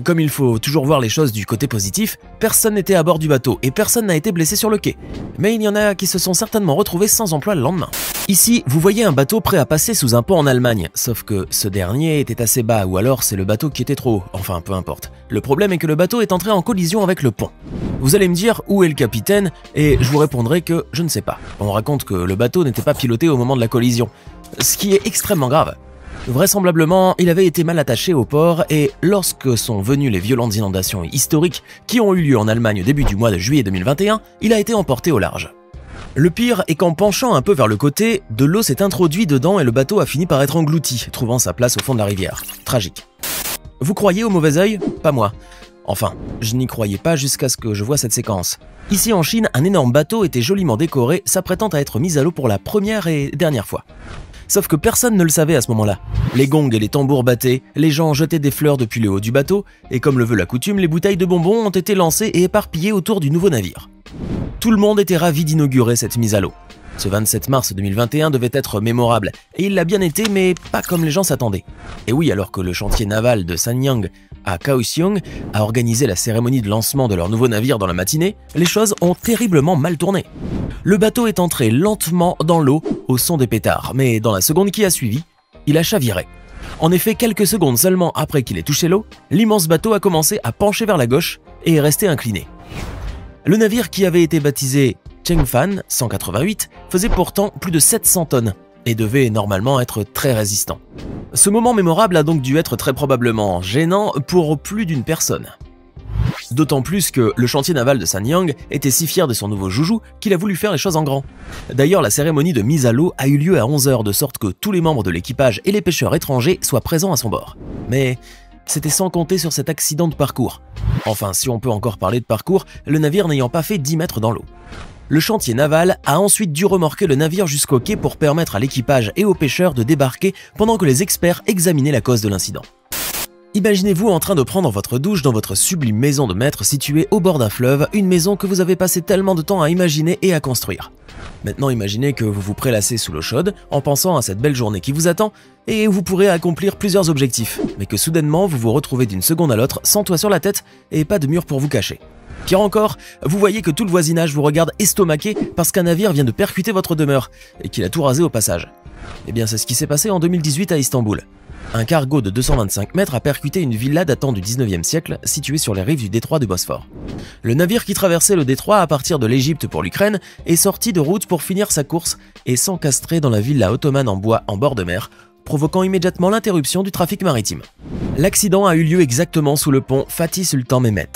comme il faut toujours voir les choses du côté positif, personne n'était à bord du bateau et personne n'a été blessé sur le quai. Mais il y en a qui se sont certainement retrouvés sans emploi le lendemain. Ici, vous voyez un bateau prêt à passer sous un pont en Allemagne, sauf que ce dernier était assez bas ou alors c'est le bateau qui était trop haut, enfin peu importe. Le problème est que le bateau est entré en collision avec le pont. Vous allez me dire où est le capitaine et je vous répondrai que je ne sais pas. On raconte que le bateau n'était pas piloté au moment de la collision, ce qui est extrêmement grave. Vraisemblablement, il avait été mal attaché au port et lorsque sont venues les violentes inondations historiques qui ont eu lieu en Allemagne au début du mois de juillet 2021, il a été emporté au large. Le pire est qu'en penchant un peu vers le côté, de l'eau s'est introduite dedans et le bateau a fini par être englouti, trouvant sa place au fond de la rivière. Tragique. Vous croyez au mauvais œil? Pas moi. Enfin, je n'y croyais pas jusqu'à ce que je vois cette séquence. Ici en Chine, un énorme bateau était joliment décoré, s'apprêtant à être mis à l'eau pour la première et dernière fois. Sauf que personne ne le savait à ce moment-là. Les gongs et les tambours battaient, les gens jetaient des fleurs depuis le haut du bateau, et comme le veut la coutume, les bouteilles de bonbons ont été lancées et éparpillées autour du nouveau navire. Tout le monde était ravi d'inaugurer cette mise à l'eau. Ce 27 mars 2021 devait être mémorable, et il l'a bien été, mais pas comme les gens s'attendaient. Et oui, alors que le chantier naval de Sanyang à Kaohsiung a organisé la cérémonie de lancement de leur nouveau navire dans la matinée, les choses ont terriblement mal tourné. Le bateau est entré lentement dans l'eau au son des pétards, mais dans la seconde qui a suivi, il a chaviré. En effet, quelques secondes seulement après qu'il ait touché l'eau, l'immense bateau a commencé à pencher vers la gauche et est resté incliné. Le navire, qui avait été baptisé Chengfan 188, faisait pourtant plus de 700 tonnes et devait normalement être très résistant. Ce moment mémorable a donc dû être très probablement gênant pour plus d'une personne. D'autant plus que le chantier naval de Sanyang était si fier de son nouveau joujou qu'il a voulu faire les choses en grand. D'ailleurs, la cérémonie de mise à l'eau a eu lieu à 11 h de sorte que tous les membres de l'équipage et les pêcheurs étrangers soient présents à son bord. Mais c'était sans compter sur cet accident de parcours. Enfin, si on peut encore parler de parcours, le navire n'ayant pas fait 10 mètres dans l'eau. Le chantier naval a ensuite dû remorquer le navire jusqu'au quai pour permettre à l'équipage et aux pêcheurs de débarquer pendant que les experts examinaient la cause de l'incident. Imaginez-vous en train de prendre votre douche dans votre sublime maison de maître située au bord d'un fleuve, une maison que vous avez passé tellement de temps à imaginer et à construire. Maintenant, imaginez que vous vous prélassez sous l'eau chaude en pensant à cette belle journée qui vous attend et où vous pourrez accomplir plusieurs objectifs, mais que soudainement vous vous retrouvez d'une seconde à l'autre sans toit sur la tête et pas de mur pour vous cacher. Pire encore, vous voyez que tout le voisinage vous regarde estomaqué parce qu'un navire vient de percuter votre demeure et qu'il a tout rasé au passage. Eh bien, c'est ce qui s'est passé en 2018 à Istanbul. Un cargo de 225 mètres a percuté une villa datant du 19e siècle située sur les rives du détroit du Bosphore. Le navire qui traversait le détroit à partir de l'Égypte pour l'Ukraine est sorti de route pour finir sa course et s'encastrer dans la villa ottomane en bois en bord de mer, provoquant immédiatement l'interruption du trafic maritime. L'accident a eu lieu exactement sous le pont Fatih Sultan Mehmet,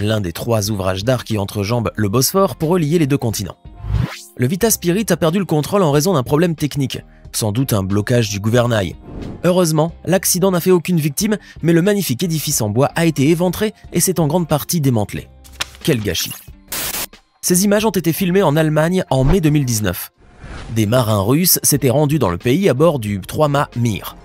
l'un des 3 ouvrages d'art qui entrejambent le Bosphore pour relier les 2 continents. Le Vita Spirit a perdu le contrôle en raison d'un problème technique, sans doute un blocage du gouvernail. Heureusement, l'accident n'a fait aucune victime, mais le magnifique édifice en bois a été éventré et s'est en grande partie démantelé. Quel gâchis! Ces images ont été filmées en Allemagne en mai 2019. Des marins russes s'étaient rendus dans le pays à bord du 3-mâts Mir.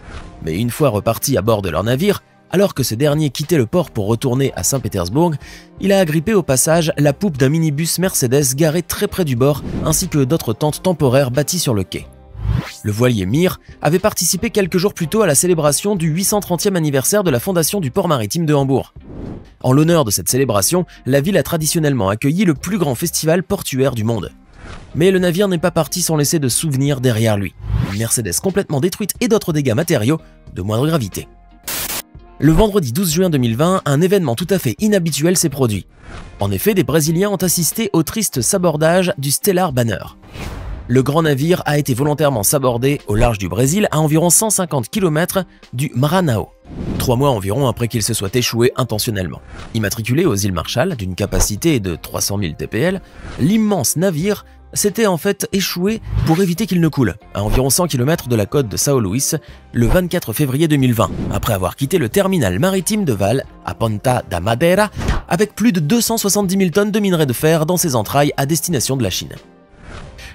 Mais une fois repartis à bord de leur navire, alors que ce dernier quittait le port pour retourner à Saint-Pétersbourg, il a agrippé au passage la poupe d'un minibus Mercedes garé très près du bord, ainsi que d'autres tentes temporaires bâties sur le quai. Le voilier Mir avait participé quelques jours plus tôt à la célébration du 830e anniversaire de la fondation du port maritime de Hambourg. En l'honneur de cette célébration, la ville a traditionnellement accueilli le plus grand festival portuaire du monde. Mais le navire n'est pas parti sans laisser de souvenirs derrière lui. Une Mercedes complètement détruite et d'autres dégâts matériaux de moindre gravité. Le vendredi 12 juin 2020, un événement tout à fait inhabituel s'est produit. En effet, des Brésiliens ont assisté au triste sabordage du Stellar Banner. Le grand navire a été volontairement sabordé au large du Brésil à environ 150 km du Maranhão, 3 mois environ après qu'il se soit échoué intentionnellement. Immatriculé aux îles Marshall d'une capacité de 300 000 TPL, l'immense navire s'était en fait échoué pour éviter qu'il ne coule, à environ 100 km de la côte de São Luís, le 24 février 2020, après avoir quitté le terminal maritime de Vale, à Ponta da Madeira, avec plus de 270 000 tonnes de minerai de fer dans ses entrailles à destination de la Chine.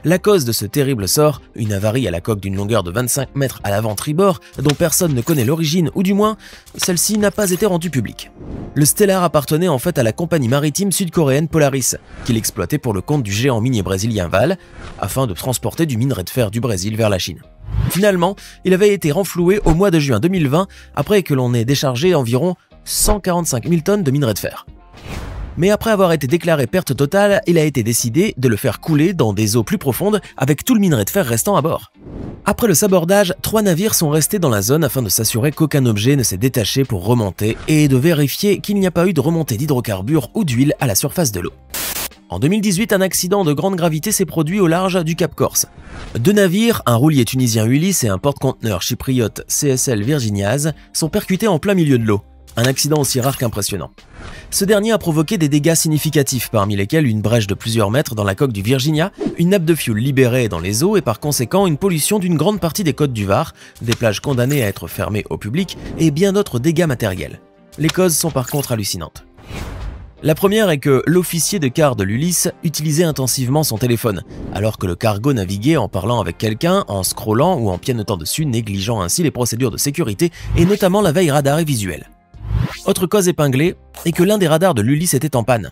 La cause de ce terrible sort, une avarie à la coque d'une longueur de 25 mètres à l'avant-tribord, dont personne ne connaît l'origine ou du moins, celle-ci n'a pas été rendue publique. Le Stellar appartenait en fait à la compagnie maritime sud-coréenne Polaris, qu'il exploitait pour le compte du géant minier brésilien Vale, afin de transporter du minerai de fer du Brésil vers la Chine. Finalement, il avait été renfloué au mois de juin 2020, après que l'on ait déchargé environ 145 000 tonnes de minerai de fer. Mais après avoir été déclaré perte totale, il a été décidé de le faire couler dans des eaux plus profondes avec tout le minerai de fer restant à bord. Après le sabordage, 3 navires sont restés dans la zone afin de s'assurer qu'aucun objet ne s'est détaché pour remonter et de vérifier qu'il n'y a pas eu de remontée d'hydrocarbures ou d'huile à la surface de l'eau. En 2018, un accident de grande gravité s'est produit au large du Cap Corse. 2 navires, un roulier tunisien Ulysse et un porte-conteneur chypriote CSL Virginiaz, sont percutés en plein milieu de l'eau. Un accident aussi rare qu'impressionnant. Ce dernier a provoqué des dégâts significatifs, parmi lesquels une brèche de plusieurs mètres dans la coque du Virginia, une nappe de fioul libérée dans les eaux et par conséquent une pollution d'une grande partie des côtes du Var, des plages condamnées à être fermées au public et bien d'autres dégâts matériels. Les causes sont par contre hallucinantes. La première est que l'officier de quart de l'Ulysse utilisait intensivement son téléphone, alors que le cargo naviguait en parlant avec quelqu'un, en scrollant ou en pianotant dessus, négligeant ainsi les procédures de sécurité et notamment la veille radar et visuelle. Autre cause épinglée est que l'un des radars de l'Ulysse était en panne.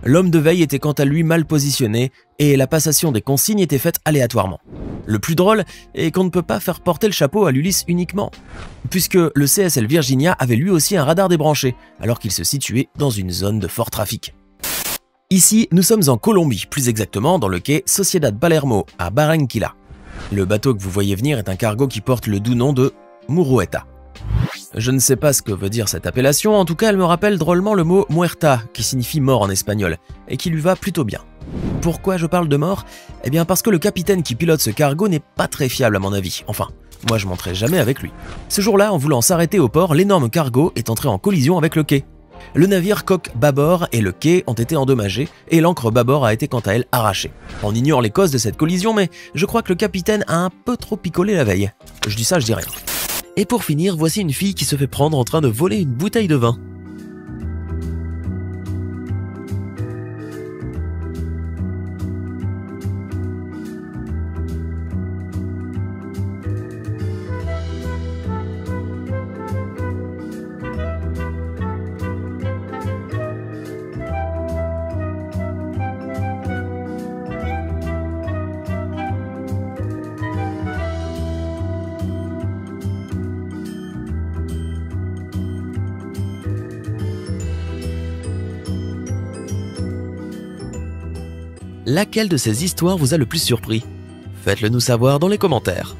L'homme de veille était quant à lui mal positionné et la passation des consignes était faite aléatoirement. Le plus drôle est qu'on ne peut pas faire porter le chapeau à l'Ulysse uniquement, puisque le CSL Virginia avait lui aussi un radar débranché, alors qu'il se situait dans une zone de fort trafic. Ici, nous sommes en Colombie, plus exactement dans le quai Sociedad Palermo, à Barranquilla. Le bateau que vous voyez venir est un cargo qui porte le doux nom de Murueta. Je ne sais pas ce que veut dire cette appellation, en tout cas elle me rappelle drôlement le mot muerta, qui signifie mort en espagnol, et qui lui va plutôt bien. Pourquoi je parle de mort? Eh bien parce que le capitaine qui pilote ce cargo n'est pas très fiable à mon avis, enfin, moi je monterai jamais avec lui. Ce jour-là, en voulant s'arrêter au port, l'énorme cargo est entré en collision avec le quai. Le navire coque bâbord et le quai ont été endommagés et l'ancre bâbord a été quant à elle arrachée. On ignore les causes de cette collision, mais je crois que le capitaine a un peu trop picolé la veille. Je dis ça, je dis rien. Et pour finir, voici une fille qui se fait prendre en train de voler une bouteille de vin. Laquelle de ces histoires vous a le plus surpris? Faites-le nous savoir dans les commentaires.